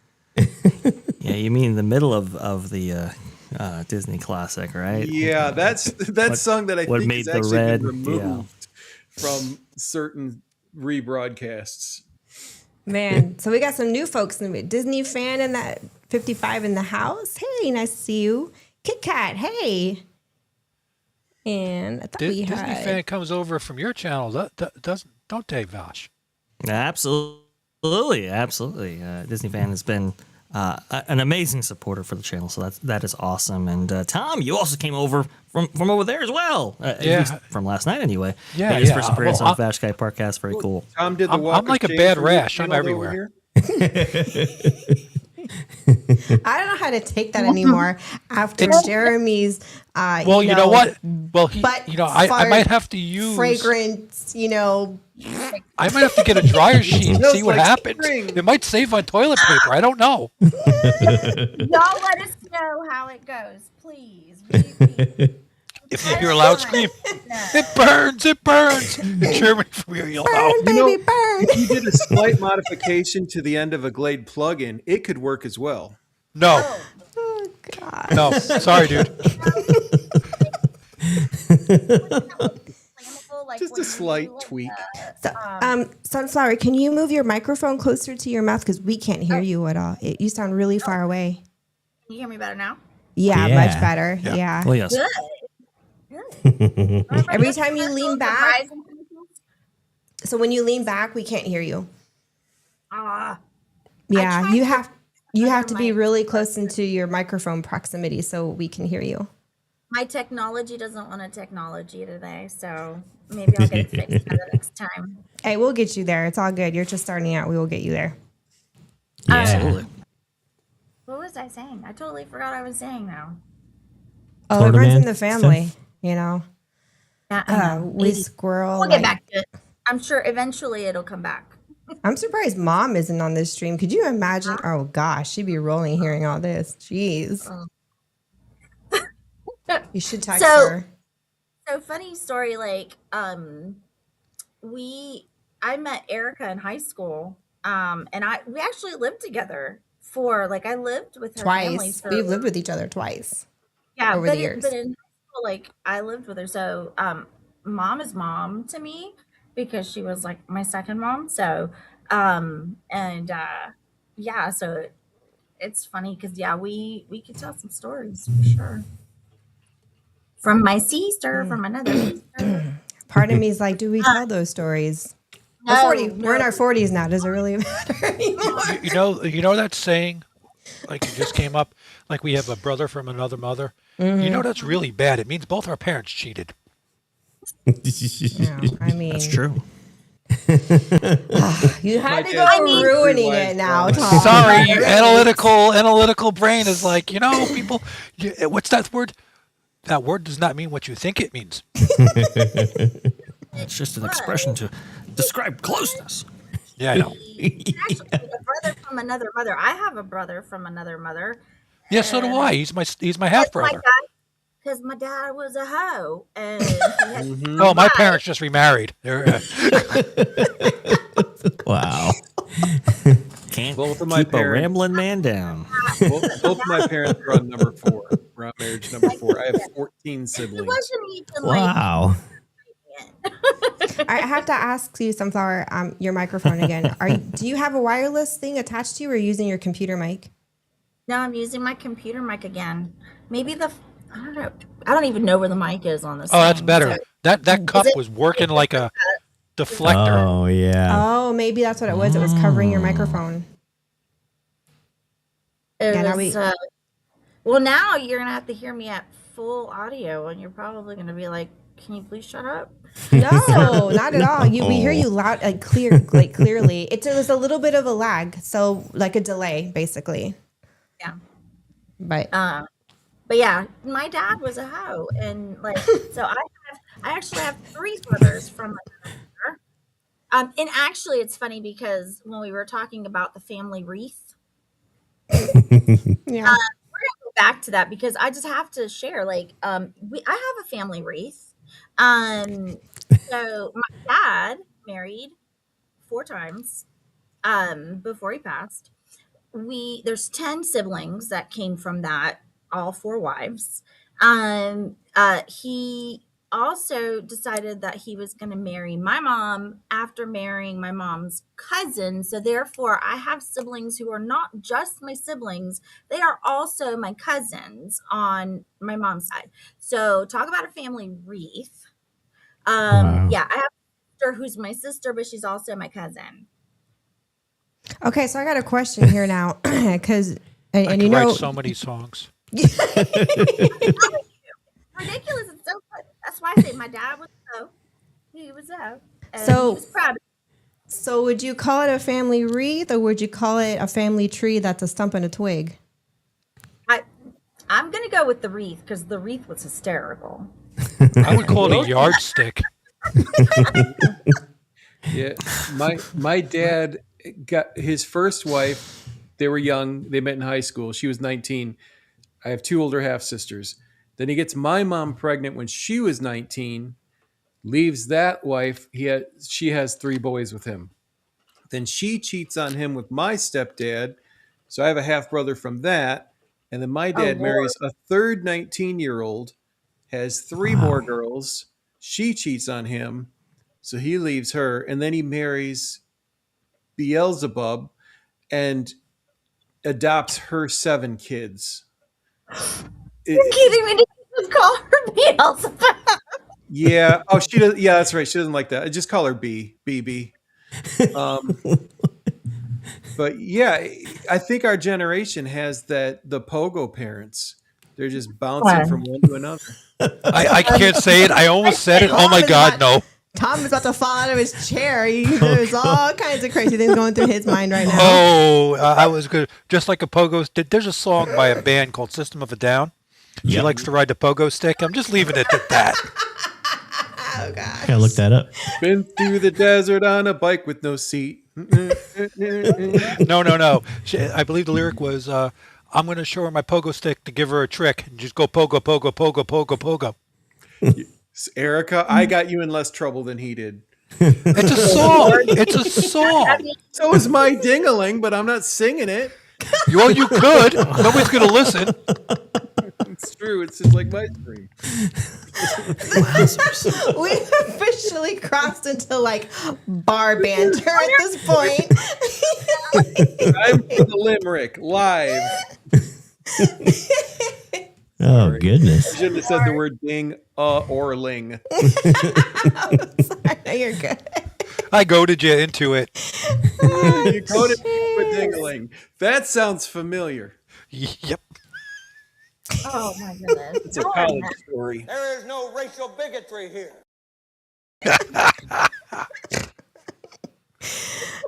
yeah, you mean the middle of the Disney classic, right? Yeah, that's song that I what think made has the actually red- been removed from certain rebroadcasts. Man, so we got some new folks in the Disney fan in that 55 in the house. Hey, nice to see you. Kit Kat, hey. And I thought we Disney had fan comes over from your channel, don't they, Vash? Absolutely. Disney fan has been an amazing supporter for the channel, so that is awesome. And Tom, you also came over from over there as well. At least from last night, anyway. Yeah, His yeah. first appearance Well, on Vash Guy Podcast, very cool. Tom did the I'm walk like of a shame bad for you rash. I'm channeled over everywhere. here. I don't know how to take that anymore after Jeremy's Well, you know what? Well, but I might have to use fragrance, I might have to get a dryer sheet and Smells see what like happens. spring. It might save on toilet paper. I don't know. y'all let us know how it goes, please. If you hear a loud scream, it burns. And Germany from here, you'll know. burn, baby, burn. If you did a slight modification to the end of a Glade plugin, it could work as well. No, Oh God. no. Sorry, dude. Just a slight tweak. So, Sunflower, can you move your microphone closer to your mouth because we can't hear you at all? You sound really far away. Can you hear me better now? Yeah, Yeah. much better. Yeah. Well, yes. Good. Every time you lean back, so when you lean back, we can't hear you. Yeah, tried you to have to be my- really close into your microphone proximity so we can hear you. My technology doesn't want a technology today, so maybe I'll get it fixed by the next time. Hey, we'll get you there. It's all good. You're just starting out. We will get you there. Absolutely. What was I saying? I totally forgot what I was saying now. Oh, Florida it runs in man the family, stuff? you know. Yeah, I know. We Maybe. squirrel. We'll get back to it. I'm sure eventually it'll come back. I'm surprised Mom isn't on this stream. Could you imagine? Oh gosh, she'd be rolling hearing all this. Jeez. You should text her. So funny story, like I met Erica in high school. And we actually lived together for I lived with her family Twice. for We've lived with each other twice. yeah, over but the years. But in high school, I lived with her. So mom is mom to me because she was my second mom. So yeah, so it's funny because we could tell some stories for sure. From my sister, from another sister. Part of me is like, do we tell those stories? No, We're 40. We're in our 40s now. Does it really matter anymore? You know that saying, it just came up, we have a brother from another mother. You know that's really bad. It means both our parents cheated. No, I mean, That's true. You had to My dad go was ruining pretty it now, wise. Tom. Sorry, you analytical brain is people. What's that word? That word does not mean what you think it means. It's just an expression to describe closeness. Yeah, I know. He's actually a brother from another mother. I have a brother from another mother. Yeah, so do I. He's my half That's my brother. guy. because my dad was a hoe and he had Oh, my parents just remarried. Wow. Can't Both of my keep a parents- rambling man down. Both my parents are on number 4. We're on marriage number 4. I have 14 He siblings. wasn't even Wow. I have to ask you, Sunflower, your microphone again. Do you have a wireless thing attached to you, or are you using your computer mic? No, I'm using my computer mic again. Maybe I don't know. I don't even know where the mic is on this. Oh, that's thing, better. so- That cup it- was working like a deflector. Oh yeah. Oh, maybe that's what it was. It was covering your microphone. It Yeah, now was, well, now you're gonna have to hear me at full audio, and you're probably gonna be like, "Can you please shut up?" No, not at all. We hear you loud, clearly. It was a little bit of a lag, so like a delay, basically. Yeah. But yeah, my dad was a hoe, and like, so I actually have 3 brothers from my mother. And actually, it's funny because when we were talking about the family wreath, yeah. we're gonna go back to that because I just have to share. Like, I have a family wreath. So my dad married 4 times before he passed. There's 10 siblings that came from that, all 4 wives. He also decided that he was going to marry my mom after marrying my mom's cousin. So therefore, I have siblings who are not just my siblings, they are also my cousins on my mom's side. So talk about a family wreath. Wow. Yeah, I have a sister who's my sister, but she's also my cousin. Okay, so I got a question here now, because I and could you know, write so many songs. Ridiculous. It's so funny. That's why I say my dad was so. He was so. And So- he was proud. so would you call it a family wreath, or would you call it a family tree that's a stump and a twig? I'm gonna go with the wreath because the wreath was hysterical. I would call it a yardstick. Yeah, my dad got his first wife. They were young. They met in high school. She was 19. I have 2 older half sisters. Then he gets my mom pregnant when she was 19. Leaves that wife. She has 3 boys with him. Then she cheats on him with my stepdad. So I have a half brother from that. And then my dad marries a third 19-year-old, has 3 more girls. She cheats on him. So he leaves her. And then he marries Beelzebub and adopts her 7 kids. You're kidding me? Did you just call her Beelzebub? Yeah. Oh, she does. Yeah, that's right. She doesn't like that. I just call her BB. But yeah, I think our generation has the pogo parents. They're just bouncing from one to another. I can't say it. I almost said it. Oh my God, no. Tom is about to fall out of his chair. There's all kinds of crazy things going through his mind right now. Oh, I was good. Just like a pogo stick. There's a song by a band called System of a Down. She Yep. likes to ride the pogo stick. I'm just leaving it at that. Oh gosh. Gotta look that up. Been through the desert on a bike with no seat. No. I believe the lyric was, I'm going to show her my pogo stick to give her a trick. And just go pogo, pogo, pogo, pogo, pogo. Erica, I got you in less trouble than he did. It's a song. It's a song. So is my ding-a-ling, but I'm not singing it. Well, you could. Nobody's going to listen. It's true. It's just like my screen. We officially crossed into like bar banter at this point. I'm for the limerick live. Oh goodness. I shouldn't have said the word ding or ling. Sorry, you're good. I goaded you into it. You coded me with ding-a-ling. That sounds familiar. Yep. Oh my goodness. It's a college story. There is no racial bigotry here.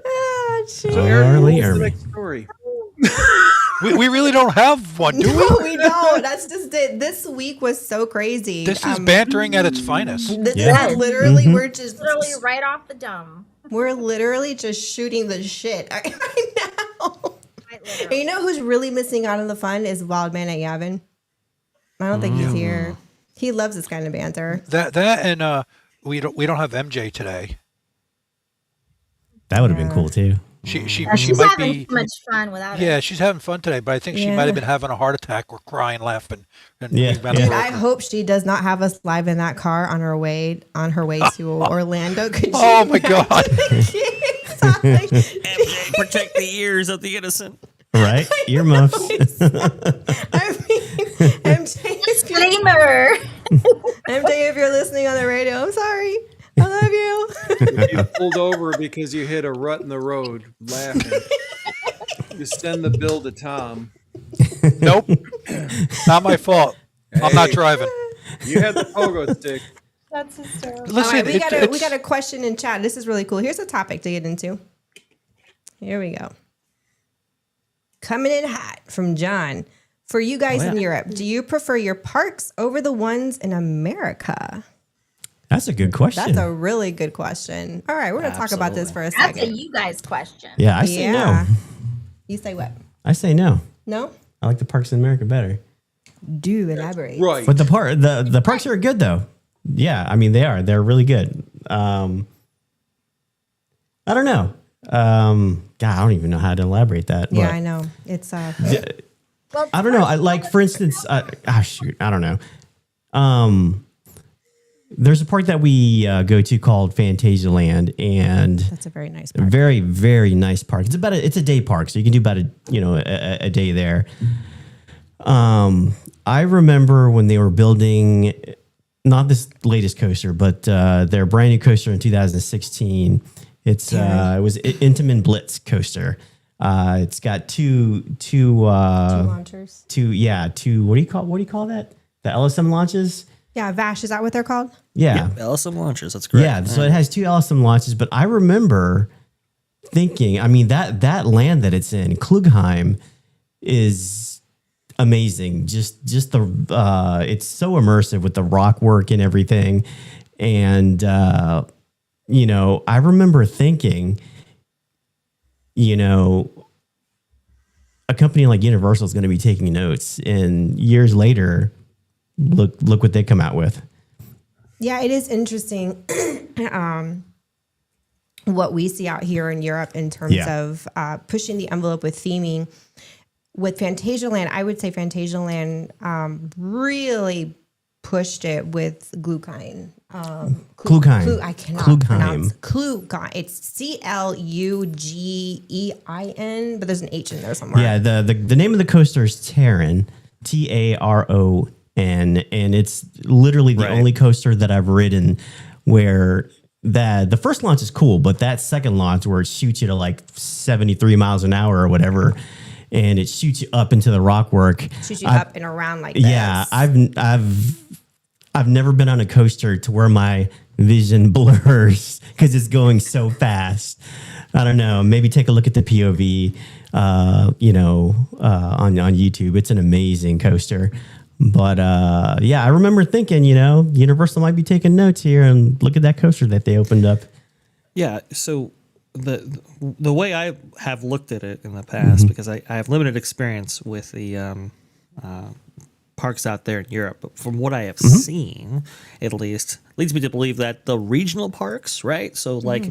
Oh, jeez. So Erica, Charlie what's the Irving. next story? We really don't have one, do No, we? we don't. That's just it. This week was so crazy. This is bantering at its finest. This Yeah. is literally Mhm. we're just Literally right off the dome. we're literally just shooting the shit right now. Right, And literally. you know who's really missing out on the fun is Wild Man at Yavin. I don't think he's here. He loves this kind of banter. That and we don't have MJ today. That would have been cool too. She She's might having be. so much fun without Yeah, it. she's having fun today, but I think she might have been having a heart attack or crying, laughing. And Yeah. being about to Yeah. Dude, work. I hope she does not have us live in that car on her way to Orlando. Could you Oh my God. MJ, protect the ears of the innocent. Right? Earmuffs. I mean, MJ, Disclaimer. MJ, if you're listening on the radio, I'm sorry. I love you. You pulled over because you hit a rut in the road laughing. You send the bill to Tom. Nope. Not my fault. I'm not driving. You had the pogo stick. That's hysterical. Listen, All right, we it's- got a question in chat. This is really cool. Here's a topic to get into. Here we go. Coming in hot from John. For you guys in Europe, do you prefer your parks over the ones in America? That's a good question. That's a really good question. All right, we're going to talk about this for a That's a second. you guys question. Yeah, I say no. You say what? I say no. No? I like the parks in America better. Do elaborate. Right. But the parks are good though. Yeah, I mean they are. They're really good. I don't know. God, I don't even know how to elaborate that. Yeah, but I know. It's Well, I don't know. I like, for instance, shoot, I don't know. There's a park that we go to called Phantasialand, and that's a very nice park. very, very nice park. It's a day park, so you can do about a day there. I remember when they were building, not this latest coaster, but their brand new coaster in 2016. It was Intamin Blitz coaster. It's got two launchers. Two. What do you call that? The LSM launches. Yeah, Vash, is that what they're called? Yeah. LSM launchers. That's great. Yeah. So it has two LSM launches, but I remember thinking, I mean, that land that it's in, Klugheim, is amazing. Just the it's so immersive with the rock work and everything. And I remember thinking, a company like Universal is going to be taking notes, and years later, look what they come out with. Yeah, it is interesting what we see out here in Europe in terms of pushing the envelope with theming. With Phantasialand, I would say Phantasialand really pushed it with Klugheim. Klugheim. I cannot Klugheim. pronounce Klugheim. It's Clugein, but there's an H in there somewhere. Yeah, the name of the coaster is Taron, Taron, and it's literally the only coaster that I've ridden where the first launch is cool, but that second launch where it shoots you to like 73 miles an hour or whatever, and it shoots you up into the rock work. Shoots you up and around like this. Yeah, I've never been on a coaster to where my vision blurs because it's going so fast. I don't know. Maybe take a look at the POV, on YouTube. It's an amazing coaster. But I remember thinking, Universal might be taking notes here, and look at that coaster that they opened up. Yeah. So the way I have looked at it in the past, because I have limited experience with the parks out there in Europe, but from what I have seen, at least, leads me to believe that the regional parks, right? So like,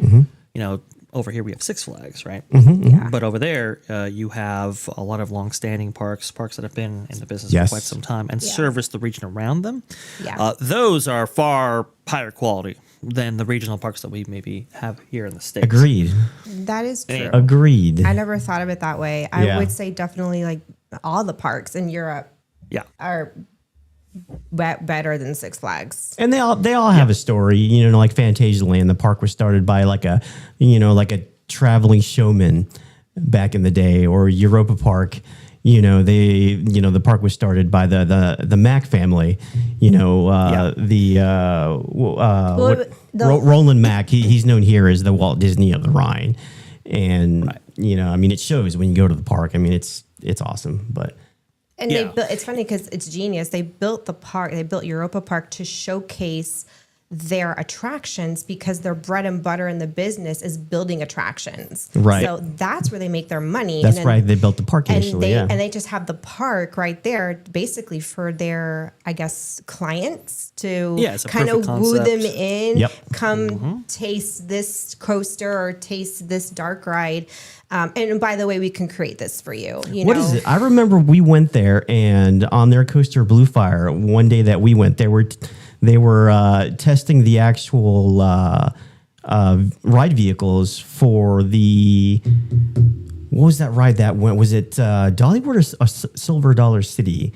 over here we have Six Flags, right? But over there, you have a lot of long-standing parks that have been in the business for quite some time and service the region around them. Yeah. Those are far higher quality than the regional parks that we maybe have here in the States. Agreed. That is true. Agreed. I never thought of it that way. I would say definitely like all the parks in Europe are better than Six Flags. And they all have a story, like Phantasialand. The park was started by like a traveling showman back in the day, or Europa Park. The park was started by the Mack family. Roland Mack. He's known here as the Walt Disney of the Rhine, and it shows when you go to the park. I mean, it's awesome, but. And they built, it's funny because it's genius. They built the park, they built Europa Park to showcase their attractions because their bread and butter in the business is building attractions. Right. So that's where they make their money. That's and then, right. They built the park and initially. and they just have the park right there basically for their, I guess, clients to it's a kind of perfect woo concept. them in, Yep. come taste this coaster or taste this dark ride. And by the way, we can create this for you. What is it? I remember we went there, and on their coaster Blue Fire, one day that we went, they were testing the actual ride vehicles for the, what was that ride that went? Was it Dollywood or Silver Dollar City?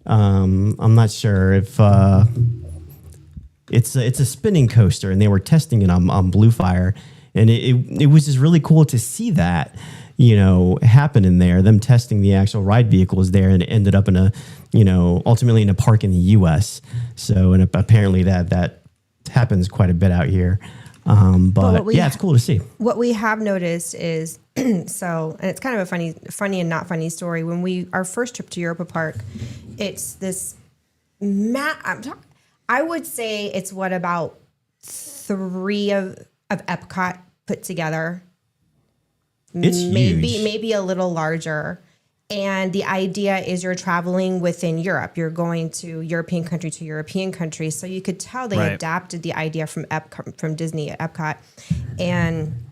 I'm not sure if it's a spinning coaster, and they were testing it on Blue Fire, and it was just really cool to see that, happen in there, them testing the actual ride vehicles there, and it ended up in a, ultimately in a park in the U.S. So, and apparently that happens quite a bit out here. But yeah, it's cool to see. What we have noticed is, so, and it's kind of a funny and not funny story. When our first trip to Europa Park, it's this, I would say it's what, about 3 of Epcot put together. It's huge. Maybe a little larger. And the idea is you're traveling within Europe. You're going to European country to European country. So you could tell they adapted the idea from Disney at Epcot. And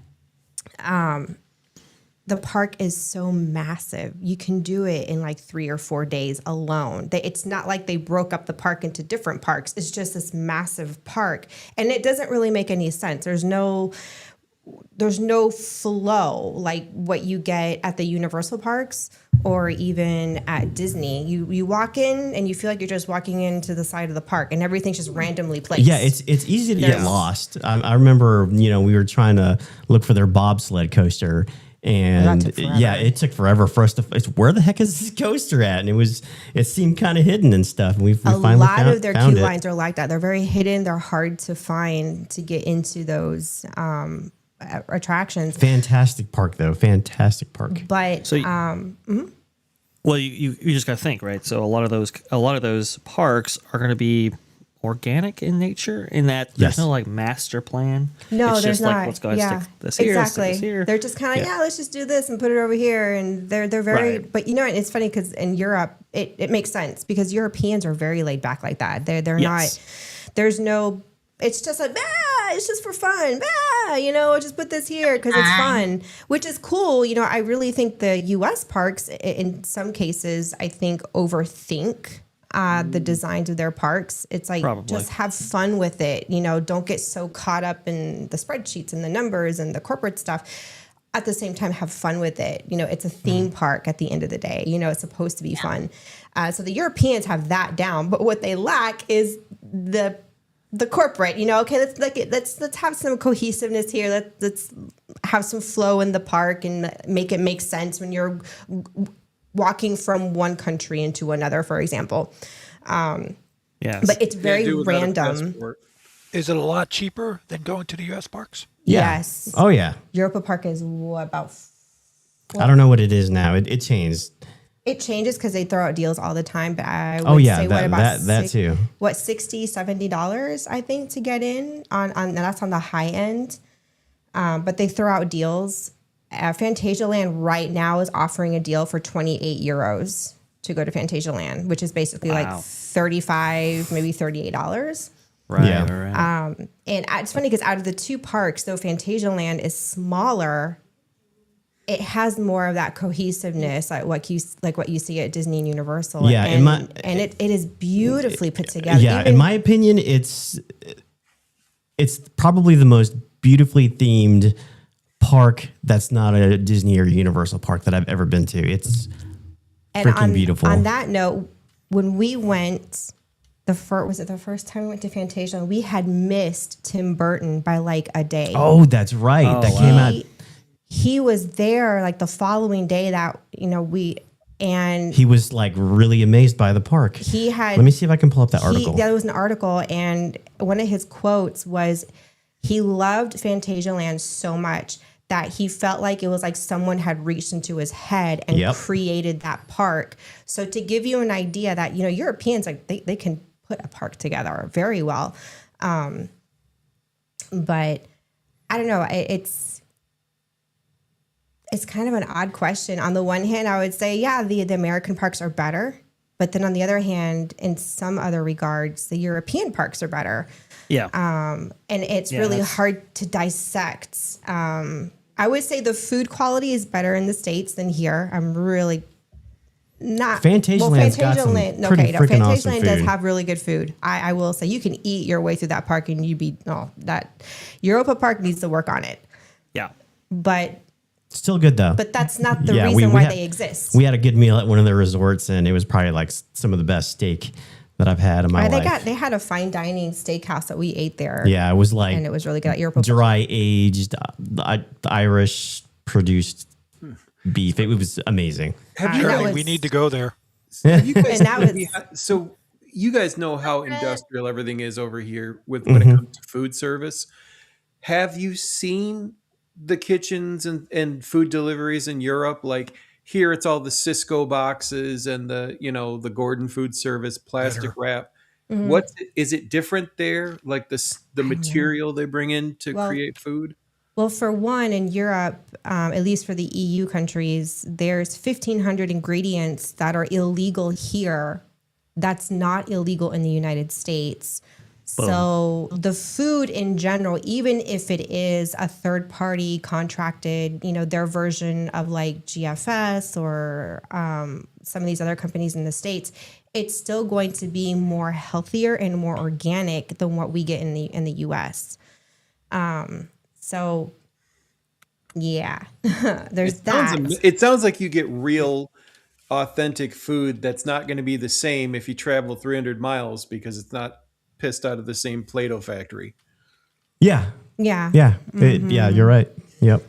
the park is so massive. You can do it in like 3 or 4 days alone. It's not like they broke up the park into different parks. It's just this massive park. And it doesn't really make any sense. There's no flow like what you get at the Universal parks or even at Disney. You walk in and you feel like you're just walking into the side of the park and everything's just randomly placed. Yeah, it's easy to get lost. I remember, we were trying to look for their bobsled coaster, and it took forever for us to. It's where the heck is this coaster at? And it seemed kind of hidden and stuff. And we finally found it. A lot of their queue lines are like that. They're very hidden. They're hard to find to get into those attractions. Fantastic park, though. Fantastic park. But so, well, you just got to think, right? So a lot of those parks are going to be organic in nature, in that there's no like master plan. No, it's there's just not. Like, let's go ahead and stick this here. Exactly. Stick this here. They're just kind of like, let's just do this and put it over here. And they're very, but it's funny because in Europe, it makes sense because Europeans are very laid back like that. They're not, there's no, it's just like, it's just for fun. Just put this here because it's fun, which is cool. I really think the U.S. parks, in some cases, I think overthink the designs of their parks. It's like, just have fun with it. Don't get so caught up in the spreadsheets and the numbers and the corporate stuff. At the same time, have fun with it. It's a theme park at the end of the day. It's supposed to be fun. So the Europeans have that down, but what they lack is the corporate, okay, let's have some cohesiveness here. Let's have some flow in the park and make it make sense when you're walking from one country into another, for example. But it's very random. Is it a lot cheaper than going to the U.S. parks? Yeah. Yes. Oh yeah. Europa Park is about. I don't know what it is now. It changed. It changes because they throw out deals all the time, but I would say that too. What, $60, $70, I think, to get in on that's on the high end. But they throw out deals. Fantasyland right now is offering a deal for 28 euros to go to Fantasyland, which is basically like $35, maybe $38. Right. Yeah. And it's funny because out of the 2 parks, though Fantasyland is smaller, it has more of that cohesiveness, like what you see at Disney and Universal. Yeah, and it is beautifully put together. Yeah, in my opinion, it's probably the most beautifully themed park that's not a Disney or Universal park that I've ever been to. It's freaking beautiful. On that note, when we went, was it the first time we went to Fantasyland? We had missed Tim Burton by like a day. Oh, that's right. That came out. He was there like the following day that, and he was like really amazed by the park. Let me see if I can pull up that article. There was an article, and one of his quotes was, he loved Fantasyland so much that he felt like it was like someone had reached into his head and created that park. So to give you an idea that, Europeans, like they can put a park together very well. But I don't know. It's kind of an odd question. On the one hand, I would say, yeah, the American parks are better. But then on the other hand, in some other regards, the European parks are better. Yeah. And it's really hard to dissect. I would say the food quality is better in the States than here. I'm really not. Fantasyland's got some pretty freaking awesome Fantasyland does food. have really good food. I will say you can eat your way through that park and that Europa Park needs to work on it. Yeah. But Still good though. But that's not the reason why they exist. We had a good meal at one of the resorts, and it was probably like some of the best steak that I've had in my life. They had a fine dining steakhouse that we ate there. Yeah, it was like, and it was really good at Europa. Dry aged Irish produced beef. It was amazing. We need to go there. Have you guys, And that was- so you guys know how industrial everything is over here with when it comes to food service. Have you seen the kitchens and food deliveries in Europe? Like here, it's all the Cisco boxes and the Gordon food service plastic wrap. Mhm. Is it different there? Like the material they bring in to create food? Well, for one, in Europe, at least for the EU countries, there's 1,500 ingredients that are illegal here. That's not illegal in the United States. So the food in general, even if it is a third party contracted, their version of like GFS or some of these other companies in the States, it's still going to be more healthier and more organic than what we get in the US. So yeah, there's that. It sounds like you get real authentic food that's not going to be the same if you travel 300 miles because it's not pissed out of the same Play-Doh factory. Yeah. Yeah. Yeah. Yeah, you're right. Yep.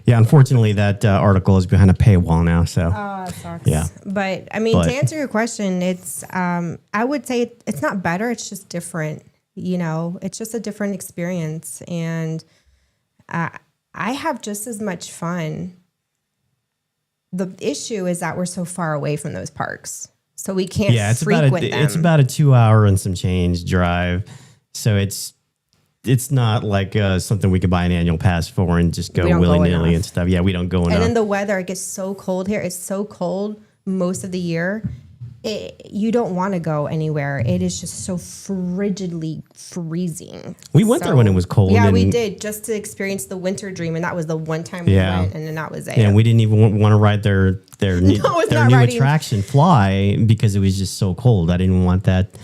Yeah, unfortunately, that article is behind a paywall now. So, It sucks. Yeah. But I mean, to answer your question, it's I would say it's not better. It's just different. It's just a different experience, and I have just as much fun. The issue is that we're so far away from those parks, so we can't. Yeah, it's frequent them. it's about a 2 hour and some change drive. So it's not like something we could buy an annual pass for and just go willy nilly and stuff. Yeah, we don't go enough. And then the weather, it gets so cold here. It's so cold most of the year. You don't want to go anywhere. It is just so frigidly freezing. We went there when it was cold. Yeah, and we did, just to experience the winter dream, and that was the one time we went, and then that was it. Yeah, we didn't even want to ride their new attraction, Fly, because it was just so cold. I didn't want that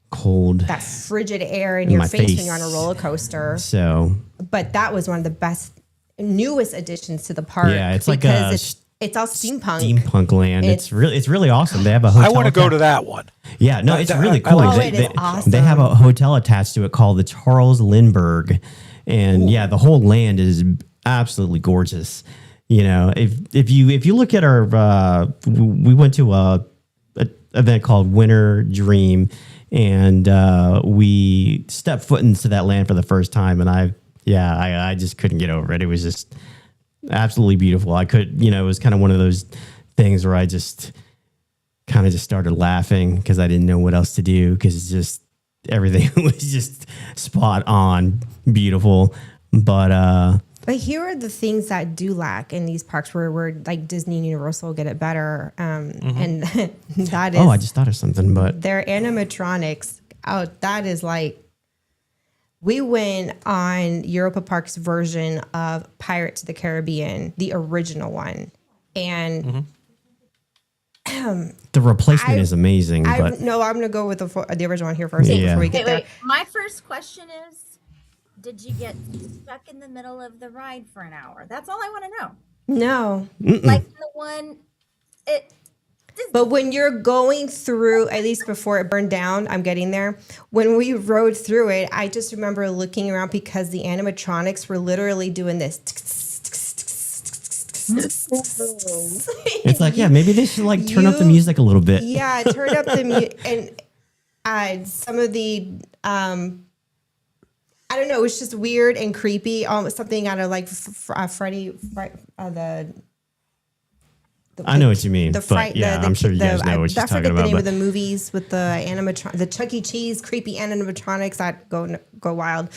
cold, that frigid air in your face when you're on a roller coaster. So, but that was one of the best, newest additions to the park. Yeah, it's like it's all steampunk. Steampunk land. It's really awesome. They have a hotel. I want to go to that one. Yeah, no, it's really cool. It is awesome. They have a hotel attached to it called the Charles Lindbergh, and yeah, the whole land is absolutely gorgeous. If you look at our, we went to a event called Winter Dream, and we stepped foot into that land for the first time, and I just couldn't get over it. It was just absolutely beautiful. It was kind of one of those things where I just kind of just started laughing because I didn't know what else to do, because it's just everything was just spot on beautiful. But here are the things that do lack in these parks where we're like Disney and Universal get it better. And that is, I just thought of something, but their animatronics. Oh, that is like, we went on Europa Park's version of Pirates of the Caribbean, the original one. And the replacement is amazing. No, I'm going to go with the original one here first before we get there. Wait. My first question is, did you get stuck in the middle of the ride for an hour? That's all I want to know. No. Like the one, but when you're going through, at least before it burned down, I'm getting there. When we rode through it, I just remember looking around because the animatronics were literally doing this. It's like, yeah, maybe they should like turn up the music a little bit. Yeah, turn up the music. And some of the, I don't know, it was just weird and creepy. Almost something out of like Freddy, I know what you mean, I'm sure you guys know what she's talking about. I forget the name of the movies with the Chuck E. Cheese creepy animatronics that go wild.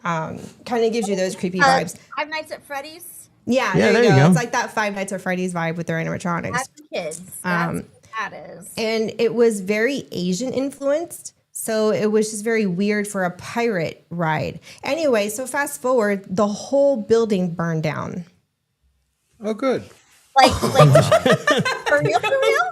Kind of gives you those creepy vibes. Five Nights at Freddy's. Yeah, Yeah, there you go. It's like that Five Nights at Freddy's vibe with their animatronics. That's the kids. That's what that is. And it was very Asian influenced. So it was just very weird for a pirate ride. Anyway, so fast forward, the whole building burned down. Oh, good. Like for real, for real?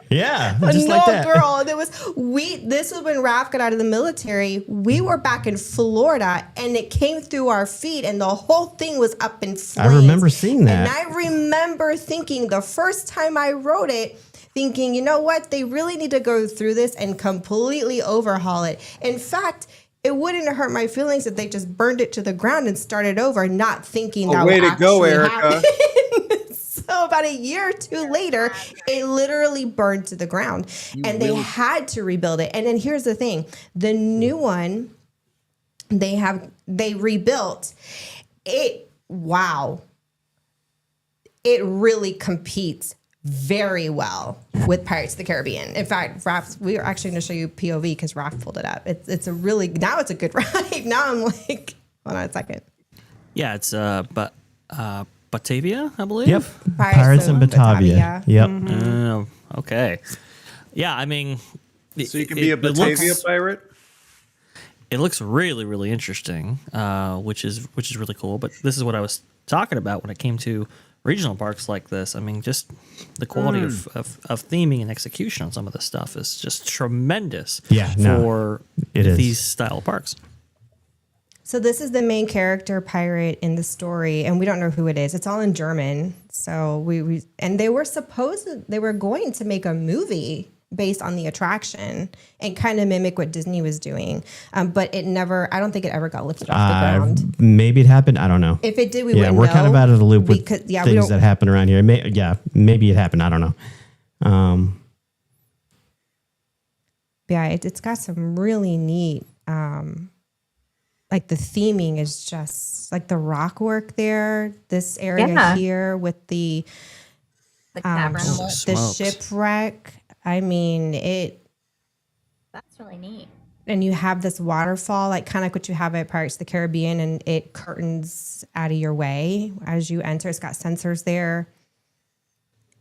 Yeah, just No, like that. girl, this was when Raph got out of the military. We were back in Florida and it came through our feet and the whole thing was up in flames. I remember seeing that. And I remember thinking the first time I wrote it, thinking, you know what? They really need to go through this and completely overhaul it. In fact, it wouldn't hurt my feelings if they just burned it to the ground and started over, not thinking that way would to go, actually Erica. happen. So about a year or two later, it literally burned to the ground, and they had to rebuild it. And then here's the thing: the new one they rebuilt it. Wow, it really competes very well with Pirates of the Caribbean. In fact, Raph, we are actually going to show you POV because Raph pulled it up. It's a really, now it's a good ride. Now I'm like, hold on a second. Yeah, it's Batavia, I believe. Yep. Pirates in Batavia. Yep. Okay. Yeah, I mean, So you can be a Batavia pirate? It looks really, really interesting, which is really cool. But this is what I was talking about when it came to regional parks like this. I mean, just the quality of theming and execution on some of this stuff is just tremendous. Yeah, for it is. these style parks. So this is the main character pirate in the story, and we don't know who it is. It's all in German. So they were going to make a movie based on the attraction and kind of mimic what Disney was doing. But I don't think it ever got lifted off the ground. Maybe it happened. I don't know. If it did, we yeah, wouldn't we're know. kind of out of the loop with we things that happen around here. Maybe it happened. I don't know. Yeah, it's got some really neat, like the theming is just like the rock work there. This area here with the shipwreck. I mean, That's really neat. And you have this waterfall, like kind of like what you have at Pirates of the Caribbean, and it curtains out of your way as you enter. It's got sensors there.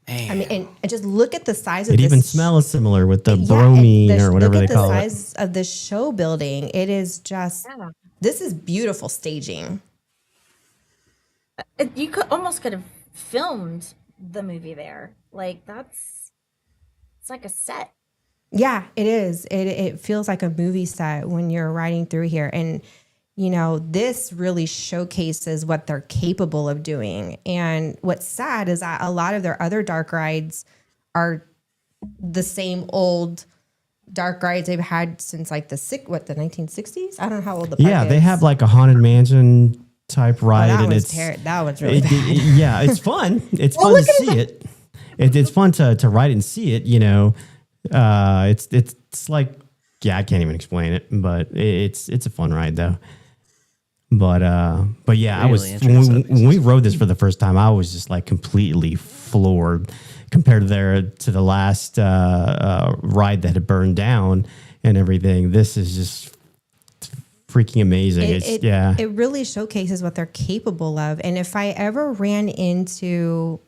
Man. I mean, and just look at the size of It this. even smells similar with the bromine or whatever they call Look at it. the size of the show building. It is just, this is beautiful staging. You could have filmed the movie there. Like it's like a set. Yeah, it is. It feels like a movie set when you're riding through here. And, you know, this really showcases what they're capable of doing. And what's sad is that a lot of their other dark rides are the same old dark rides they've had since like the 1960s? I don't know how old the park is. They have like a haunted mansion type ride, that and was really bad. yeah, it's fun. It's fun to see it. It's fun to ride and see it. You know, it's like, I can't even explain it, but it's a fun ride though. But yeah, Really when we rode this for the first time, I was just like completely floored compared to the last ride that had burned down and everything. This is just freaking amazing. It really showcases what they're capable of. And if I ever ran into,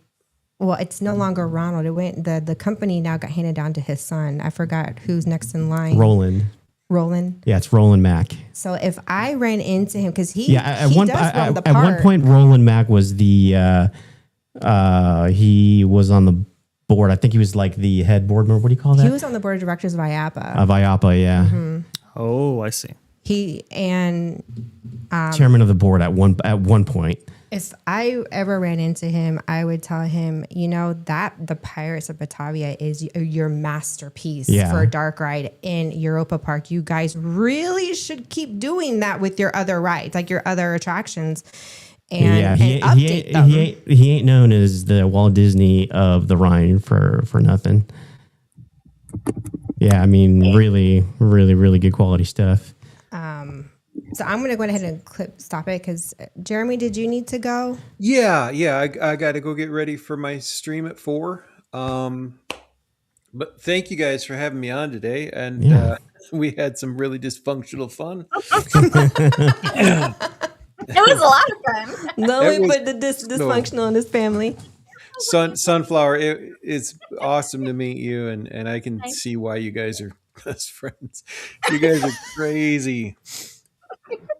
well, it's no longer Ronald. It went the company now got handed down to his son. I forgot who's next in line. Roland. Yeah, it's Roland Mack. So if I ran into him, because at one point Roland Mack was the he was on the board. I think he was like the head board member. What do you call that? He was on the board of directors of IAPA. Of IAPA, yeah. Mm-hmm. Oh, I see. Chairman of the board at one point. If I ever ran into him, I would tell him, you know, that the Pirates of Batavia is your masterpiece for a dark ride in Europa Park. You guys really should keep doing that with your other rides, like your other attractions, and update them. He ain't known as the Walt Disney of the Rhine for nothing. Yeah, I mean, really, really, really good quality stuff. So I'm going to go ahead and stop it because Jeremy, did you need to go? Yeah. I got to go get ready for my stream at 4. But thank you guys for having me on today, and we had some really dysfunctional fun. It was a lot of fun. No, That we was- put the dysfunctional in his family. Sunflower, it's awesome to meet you, and I can see why you guys are best friends. You guys are crazy.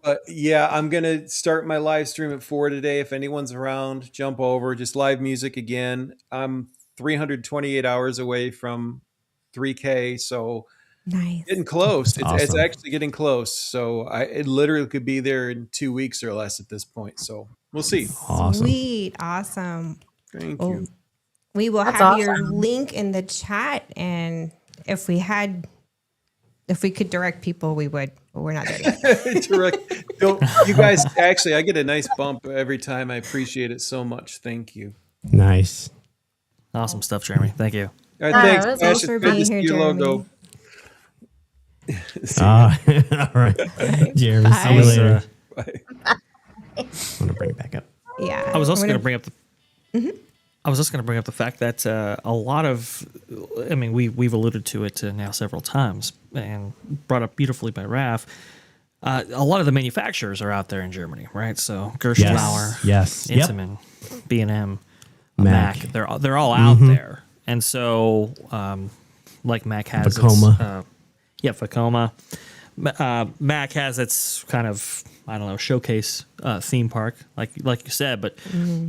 But yeah, I'm gonna start my live stream at 4 today. If anyone's around, jump over. Just live music again. I'm 328 hours away from 3K, so Nice. getting close. It's awesome. actually getting close. So it literally could be there in 2 weeks or less at this point. So we'll see. Awesome. Sweet. Awesome. Thank Well, you. we will That's have your awesome. link in the chat, and if we could direct people, we would, but we're not there yet. Direct. You guys, actually, I get a nice bump every time. I appreciate it so much. Thank you. Nice. Awesome stuff, Jeremy. Thank you. All right, thanks, thanks Ash. for It's good being to here, see your Jeremy. logo. All right. Jeremy, see you Bye. later. Bye. I'm going to bring it back up. Yeah. I was also We're going to bring up the. I was just going to bring up the fact that a lot of, I mean, we've alluded to it now several times and brought up beautifully by Raf. A lot of the manufacturers are out there in Germany, right? So Gerstenbauer, Yes. Yep. Intamin, B&M, Mac. Mac. They're all out there, and so like Mac has Vacoma. Vacoma. Mac has its kind of, I don't know, showcase theme park, like you said, but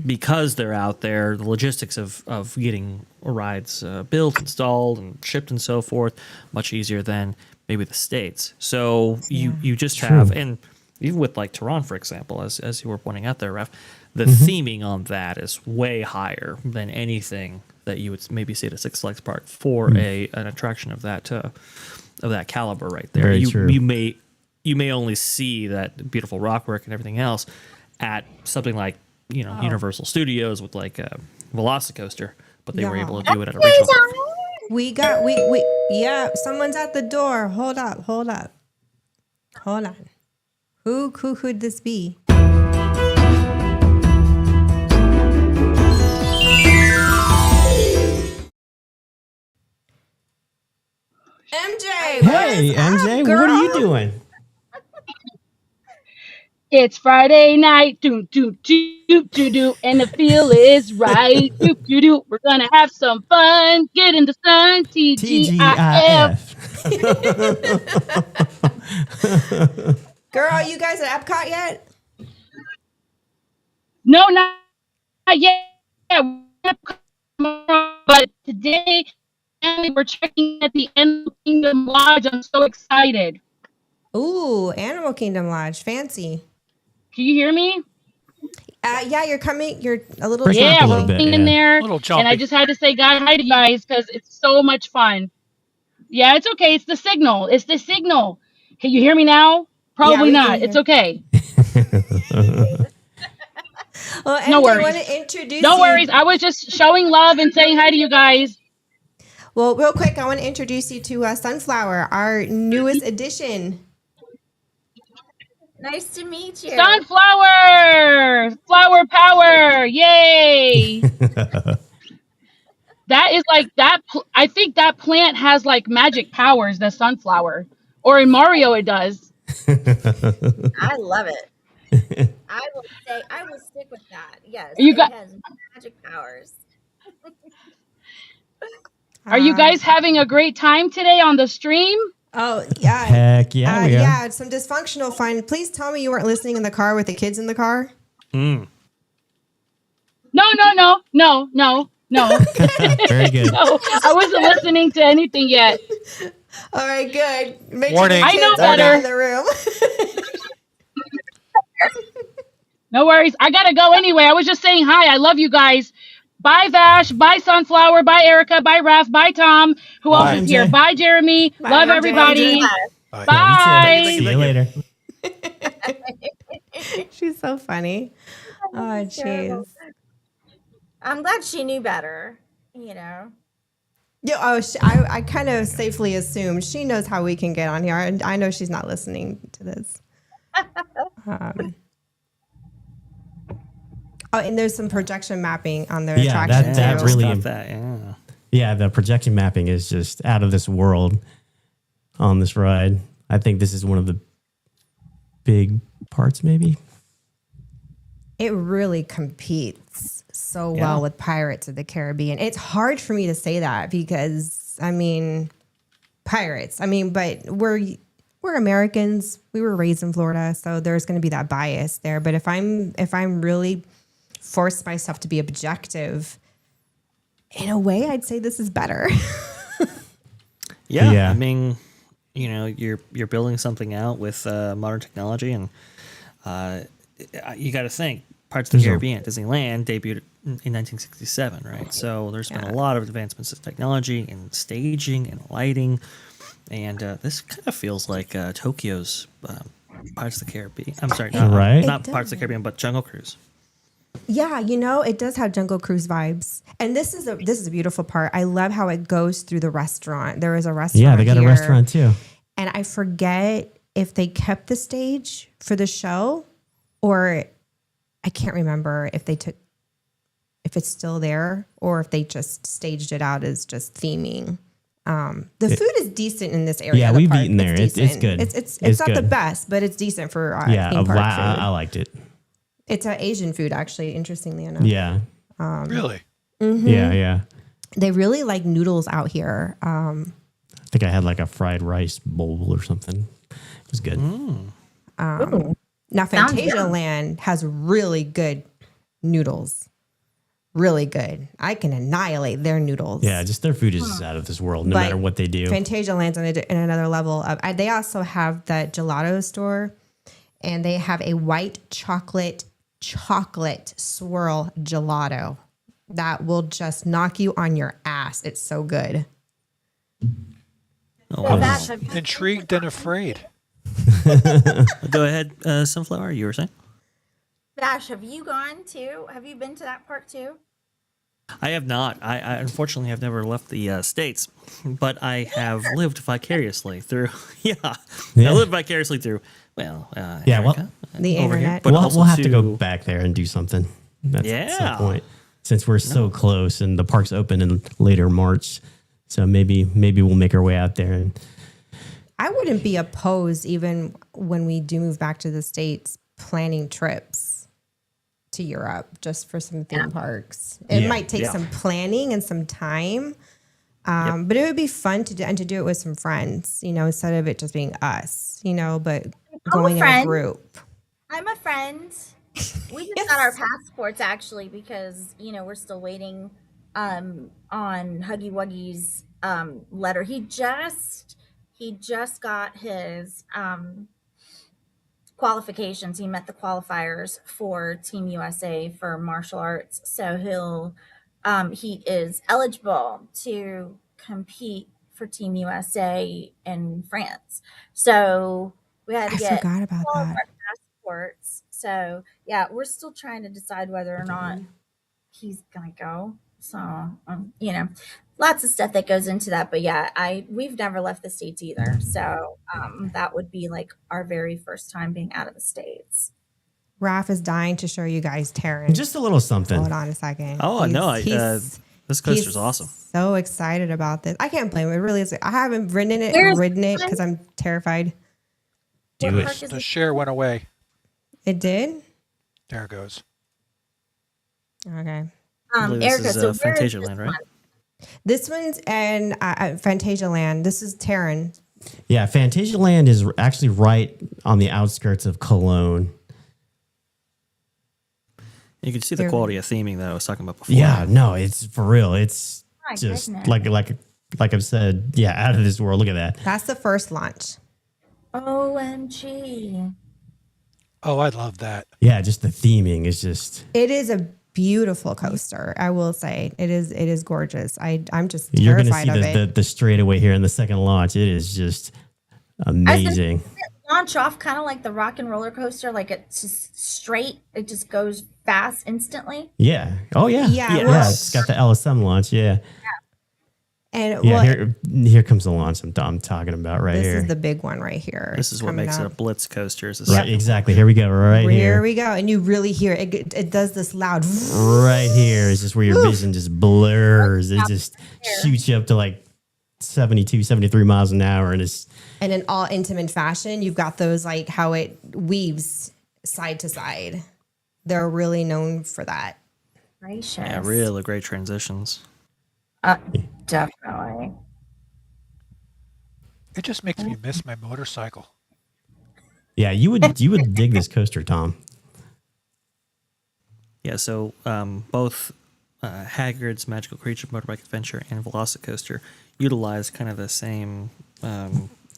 because they're out there, the logistics of getting rides built, installed, and shipped and so forth, much easier than maybe the States. So you just have, and even with like Tehran, for example, as you were pointing out there, Raf, the theming on that is way higher than anything that you would maybe see at a Six Flags park for an attraction of that caliber right there. Very true. You may only see that beautiful rock work and everything else at something like Universal Studios with like a Velocicoaster, but they were Yeah. able to do it at a regional park. we yeah, someone's at the door. Hold on. Who could this be? MJ. Hey, MJ, what are you doing? It's Friday night, do do do do do, and the feel is right. Do do do. We're gonna have some fun. Get in the sun. TGIF. TGIF. Girl, you guys at Epcot yet? No, not yet. But today, we're checking at the Animal Kingdom Lodge. I'm so excited. Ooh, Animal Kingdom Lodge. Fancy. Can you hear me? Yeah, you're coming. You're a little Breaking up Yeah, a we're little bit, in yeah. there. A little And I jumpy. just had to say hi to you guys because it's so much fun. Yeah, it's okay. It's the signal. It's the signal. Can you hear me now? Probably we can not. hear. It's okay. Well, MJ, No worries. want to introduce No you. worries. I was just showing love and saying hi to you guys. Well, real quick, I want to introduce you to Sunflower, our newest addition. Nice to meet you. Sunflower! Flower power! Yay! That is like that. I think that plant has like magic powers, the sunflower. Or in Mario, it does. I love it. I will stick with that. Yes, You it got- has magic powers. Are you guys having a great time today on the stream? Oh, yeah. Heck yeah, we are. Yeah, it's some dysfunctional fun. Please tell me you weren't listening in the car with the kids in the car. No. Very good. No, I wasn't listening to anything yet. All right, good. Make Warning. sure the I know kids are better. in the room. No worries. I gotta go anyway. I was just saying hi. I love you guys. Bye, Vash. Bye, Sunflower. Bye, Erica. Bye, Raf. Bye, Tom. Who Bye, else is here? MJ. Bye, Jeremy. Bye, Love MJ. everybody. Bye. Bye. See you later. She's so funny. Oh, jeez. I'm glad she knew better. You know. Yeah, I kind of safely assumed she knows how we can get on here, and I know she's not listening to this. Oh, and there's some projection mapping on their Yeah, attraction that too. really- Stop that, yeah. Yeah, the projection mapping is just out of this world on this ride. I think this is one of the big parts, maybe. it really competes so well with Pirates of the Caribbean. It's hard for me to say that because I mean, pirates. I mean, but we're Americans. We were raised in Florida, so there's going to be that bias there. But if I'm really force myself to be objective, in a way, I'd say this is better. Yeah. I mean, you're building something out with modern technology, and you got to think Parts of the Caribbean, Disneyland debuted in 1967, right? So there's been a lot of advancements in technology and staging and lighting, and this kind of feels like Tokyo's Parts of the Caribbean. I'm sorry, not Parts of the Caribbean, but Jungle Cruise. Yeah, it does have Jungle Cruise vibes, and this is a beautiful part. I love how it goes through the restaurant. There is a restaurant. Yeah, they got a restaurant too. And I forget if they kept the stage for the show, or I can't remember if it's still there, or if they just staged it out as just theming. The food is decent in this area. Yeah, we've eaten there. It's good. It's not the best, but it's decent for theme park food. I liked it. It's Asian food, actually, interestingly enough. Yeah. Really? Mm-hmm. Yeah. They really like noodles out here. I think I had like a fried rice bowl or something. It was good. Now, Fantasia Land has really good noodles. Really good. I can annihilate their noodles. Yeah, just their food is out of this world, no matter what they do. Fantasia Land's in another level. They also have that gelato store, and they have a white chocolate swirl gelato that will just knock you on your ass. It's so good. Oh, wow. Intrigued and afraid. Go ahead, Sunflower, you were saying? Dash, have you gone too? Have you been to that park too? I have not. I unfortunately have never left the States, but I have lived vicariously through. I lived vicariously through. America, the internet. But we'll have to go back there and do something. At some point, since we're so close and the park's open in later March, so maybe we'll make our way out there. And I wouldn't be opposed, even when we do move back to the States, planning trips to Europe just for some theme parks. It might take some planning and some time, but it would be fun to do it with some friends, instead of it just being us, but going in a group. I'm a friend. We just got our passports actually because, we're still waiting on Huggy Wuggy's letter. He just got his qualifications. He met the qualifiers for Team USA for martial arts. So he is eligible to compete for Team USA in France. So we had to get forgot about all of that. our passports. So we're still trying to decide whether or not he's gonna go. So lots of stuff that goes into that. But we've never left the States either. So that would be like our very first time being out of the States. Raph is dying to show you guys Terran. just a little something. Hold on a second. Oh, no. This coaster's awesome. So excited about this. I can't blame him. It really is. I haven't ridden it because I'm terrified. Do it. The share went away. It did? There it goes. Okay. This is Fantasia Land, right? This one's in Fantasia Land. This is Terran. Yeah, Fantasia Land is actually right on the outskirts of Cologne. You can see the quality of theming that I was talking about before. Yeah, no, it's for real. It's just goodness. like I've said, out of this world. Look at that. That's the first launch. OMG. Oh, I love that. Yeah, just the theming is just. It is a beautiful coaster. I will say it is gorgeous. I'm just You're going to terrified see of it. the straightaway here in the second launch. It is just amazing. Launch off kind of like the rock and roller coaster, like it's just straight. It just goes fast instantly. Yeah. Oh yeah. Yeah. It's got the LSM launch. Yeah. And here comes the launch I'm talking about right here. This is the big one right here. This is what makes it a blitz coaster. Right, exactly. Here we go. Right here. Here we go. And you really hear it. It does this loud. Right here is just where your vision just blurs. It just shoots you up to like 72, 73 miles an hour. And in all intimate fashion, you've got those like how it weaves side to side. they're really known for that. Gracious. Yeah, really great transitions. Definitely. It just makes me miss my motorcycle. Yeah, you would dig this coaster, Tom. Yeah, so both Haggard's Magical Creature Motorbike Adventure and Velocicoaster utilize kind of the same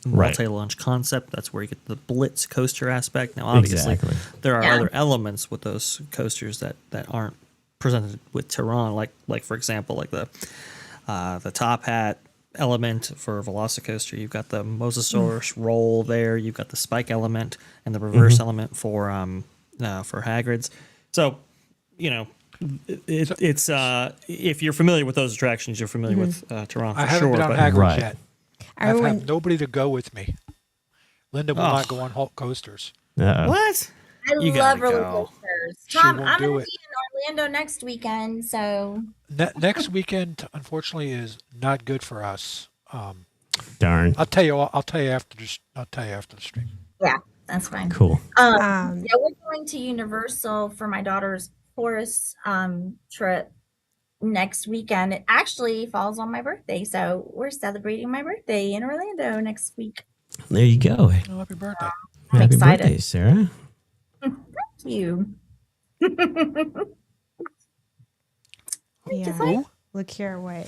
multi-launch concept. That's where you get the Blitz coaster aspect. Now, obviously, there are other elements with those coasters that aren't presented with Tehran, like for example, like the top hat element for Velocicoaster. You've got the Mosasaurus roll there. You've got the spike element and the reverse element for Haggard's. So, it's if you're familiar with those attractions, you're familiar with Tehran for I haven't sure. been on but Hagrid's yet. I have nobody to go with me. Linda will not go on Hulk coasters. What? I You love gotta roller go. coasters. She Tom, won't I'm do going to it. be in Orlando next weekend, so. Next weekend, unfortunately, is not good for us. Darn. I'll tell you after the stream. Yeah, that's fine. Cool. Yeah, we're going to Universal for my daughter's chorus trip next weekend. It actually falls on my birthday, so we're celebrating my birthday in Orlando next week. There you go. Oh, happy birthday. Happy excited. birthday, Sarah. Thank you. Yeah. Look here, what?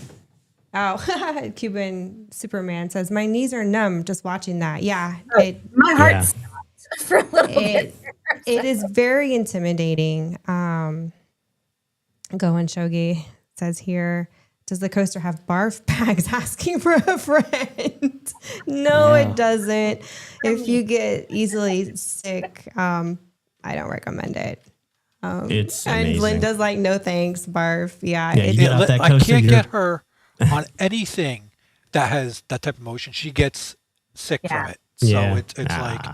Oh, Cuban Superman says, my knees are numb just watching that. Yeah. My heart stopped for a little bit. It is very intimidating. Go on, Shogi says here, does the coaster have barf bags asking for a friend? No, it doesn't. If you get easily sick, I don't recommend it. It's and amazing. Linda's like, no thanks, barf. Yeah, Yeah, you get off that I coaster, can't you're- get her on anything that has that type of motion. She gets sick from it. So Yeah. it's like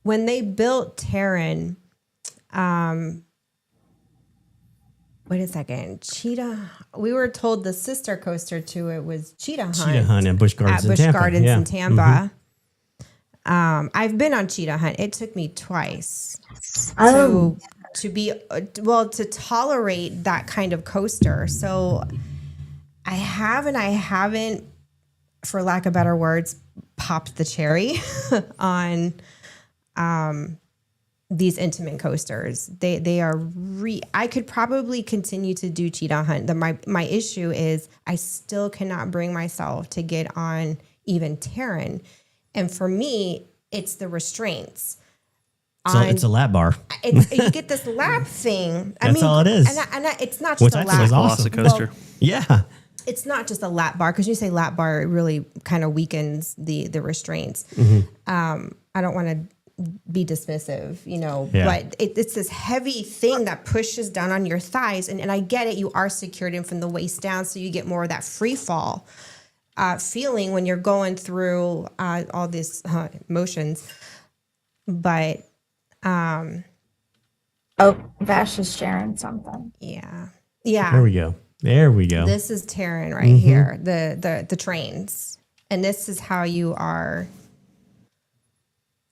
when they built Terran, wait a second, Cheetah. We were told the sister coaster to it was Cheetah Hunt. Cheetah Hunt at Busch Gardens in Busch Tampa. Gardens Yeah. in Tampa. I've been on Cheetah Hunt. It took me twice to be to tolerate that kind of coaster. So I haven't, for lack of better words, popped the cherry on these intimate coasters. They are I could probably continue to do Cheetah Hunt. My issue is I still cannot bring myself to get on even Terran. And for me, it's the restraints. So it's a lap bar. You get this lap thing. That's all it is. And it's not Which just a actually lap. is awesome. Velocicoaster. Yeah. It's not just a lap bar, because you say lap bar, it really kind of weakens the restraints. I don't want to be dismissive, but it's this heavy thing that pushes down on your thighs. And I get it. You are secured in from the waist down, so you get more of that free fall feeling when you're going through all these motions. But Vash is sharing something. yeah. There we go. This is Terran right here, the trains. And this is how you are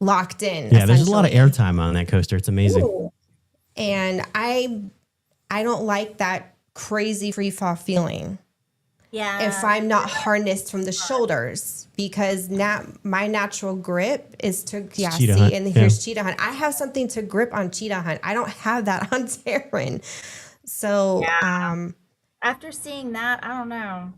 locked in. Yeah, there's a lot of airtime on that coaster. It's amazing. Ooh. And I don't like that crazy free fall feeling. Yeah. If I'm not harnessed from the shoulders, because now my natural grip is to Cheetah Hunt. and here's Cheetah Hunt. I have something to grip on Cheetah Hunt. I don't have that on Terran. So after seeing that, I don't know.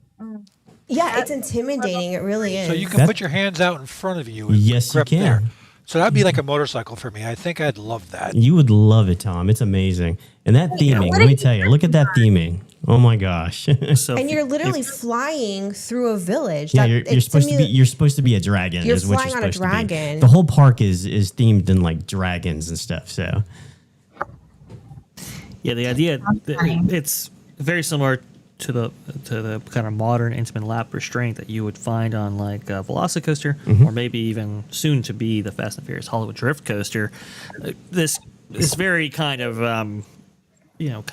Yeah, it's intimidating. It really is. So you can put your hands out in front of you and Yes, grip you can. there. So that'd be like a motorcycle for me. I think I'd love that. You would love it, Tom. It's amazing. And that theming, let me tell you, look at that theming. Oh my gosh. And you're literally flying through a village. Yeah, you're supposed to be a dragon. You're is what flying you're on a supposed to be. dragon. The whole park is themed in like dragons and stuff. So Yeah, the idea it's very similar to the kind of modern intimate lap restraint that you would find on like a Velocicoaster, or maybe even soon to be the Fast and Furious Hollywood Drift coaster. This very kind of kind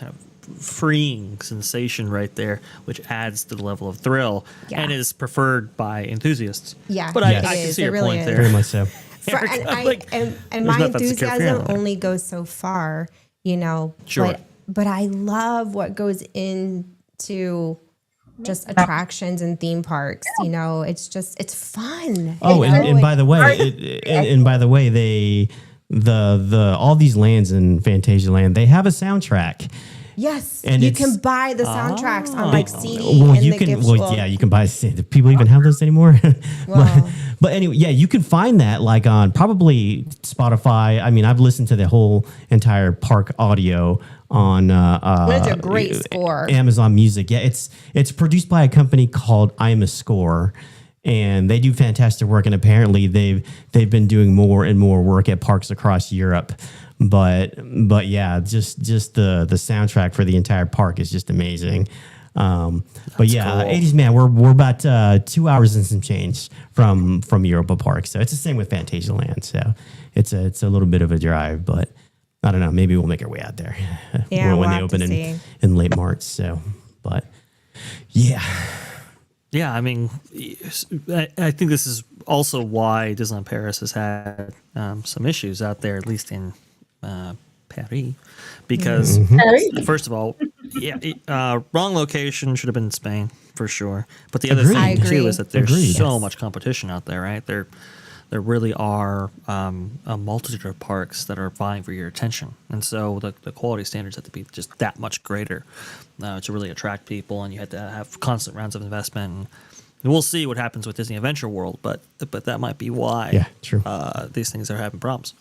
of freeing sensation right there, which adds to the level of thrill Yeah. and is preferred by enthusiasts. Yeah, but it I can is. see It your really point is. there. Very much so. And there's my nothing to care for enthusiasm there. only goes so far, you know. Sure. But I love what goes into just attractions and theme parks. You know, it's fun. Oh, you know? and by the way, and by the way, the all these lands in Fantasyland, they have a soundtrack. Yes, And you it's- can buy the soundtracks on like CD. Well, in you the can. gift Well, shop. yeah, you can buy. Do people even have those anymore? Well. but anyway, yeah, you can find that like on probably Spotify. I mean, I've listened to the whole entire park audio on. It's a great score. Amazon Music. Yeah, it's produced by a company called I'm a Score. And they do fantastic work, and apparently they've been doing more and more work at parks across Europe. But yeah, just the soundtrack for the entire park is just amazing. But yeah, cool. 80s man, we're about 2 hours and some change from Europa Park, so it's the same with Fantasyland. So it's a little bit of a drive, but I don't know. Maybe we'll make our way out there Yeah, when we'll they have open to see. in late March. So, but yeah. Yeah, I mean, I think this is also why Disneyland Paris has had some issues out there, at least in Paris, because first of all, wrong location, should have been in Spain for sure. But the other Agreed. thing I agree. too is that there's Agreed. so Yes. much competition out there, right? There really are a multitude of parks that are vying for your attention, and so the quality standards have to be just that much greater to really attract people, and you have to have constant rounds of investment. And we'll see what happens with Disney Adventure World, but that might be why Yeah, true. These things are having problems.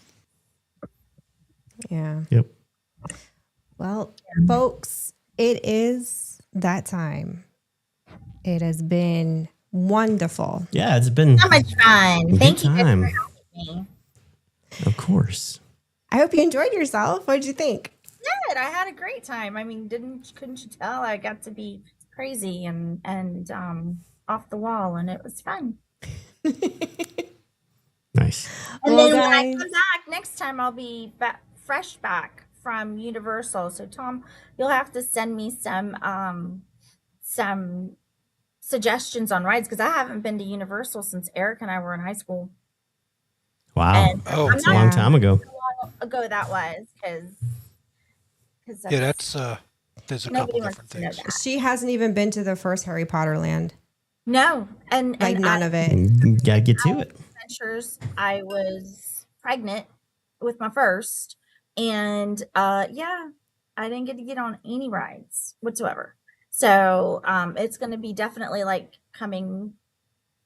Yeah. Yep. Well, folks, it is that time. It has been wonderful. Yeah, it's been So much fun. Good Thank you guys time. for having me. Of course. I hope you enjoyed yourself. What did you think? Good. I had a great time. I mean, couldn't you tell? I got to be crazy and off the wall, and it was fun. Nice. And Well, then when I guys- come back next time, I'll be fresh back from Universal. So Tom, you'll have to send me some suggestions on rides because I haven't been to Universal since Eric and I were in high school. Wow. And Oh, I'm It's a not long sure time ago. how long ago that was because Yeah, that's there's a nobody couple wants different to know things. that. She hasn't even been to the first Harry Potter land. No, and Like none of it. You gotta get to it. adventures. I was pregnant with my first, and yeah, I didn't get to get on any rides whatsoever. So it's going to be definitely like coming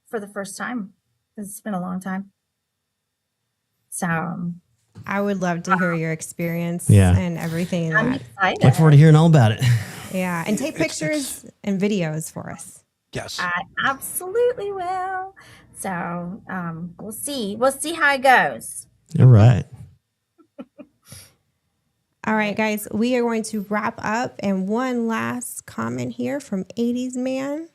for the first time because it's been a long time. So I would love to hear your experience Yeah. and everything. I'm That. excited. Look forward to hearing all about it. Yeah. And take pictures and videos for us. Yes. I absolutely will. So we'll see. We'll see how it goes. All right. All right, guys, we are going to wrap up. And one last comment here from 80s Man.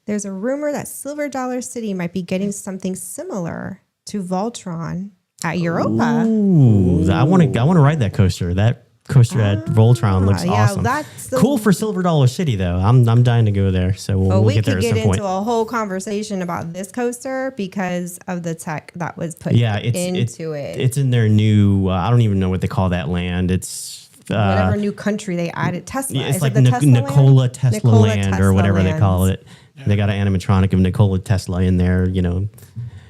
There's a rumor that Silver Dollar City might be getting something similar to Voltron at Europa. Ooh, I want to ride that coaster. That coaster at Voltron looks yeah, awesome. that's the- Cool for Silver Dollar City though. I'm dying to go there. So we'll, But we'll we get there could at get some point. into a whole conversation about this coaster because of the tech that was put Yeah, it's into it. It's in their new. I don't even know what they call that land. It's Whatever new country they added, Tesla. Yeah, it's Is like it the Tesla Nikola land? Tesla Nikola Land or Tesla whatever they call lands. it. They got an animatronic of Nikola Tesla in there. You know.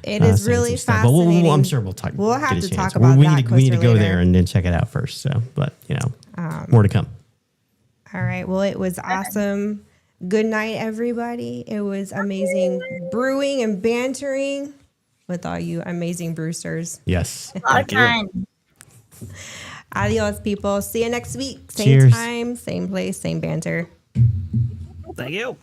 It is saying really some stuff. But fascinating. I'm sure we'll talk. We'll get have a to chance. talk about we that need to, we need to coaster go later. there and then check it out first. So, but more to come. All right. Well, it was awesome. Good night, everybody. It was amazing brewing and bantering with all you amazing brewsters. Yes. A lot of fun. Adios, people. See you next week. Same Cheers. time, same place, same banter. Thank you.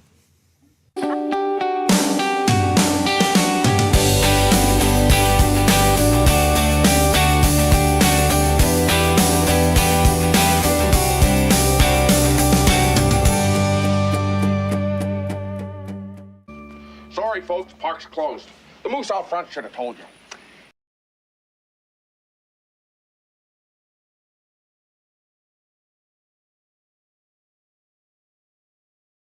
Sorry, folks, park's closed. The moose out front should have told you.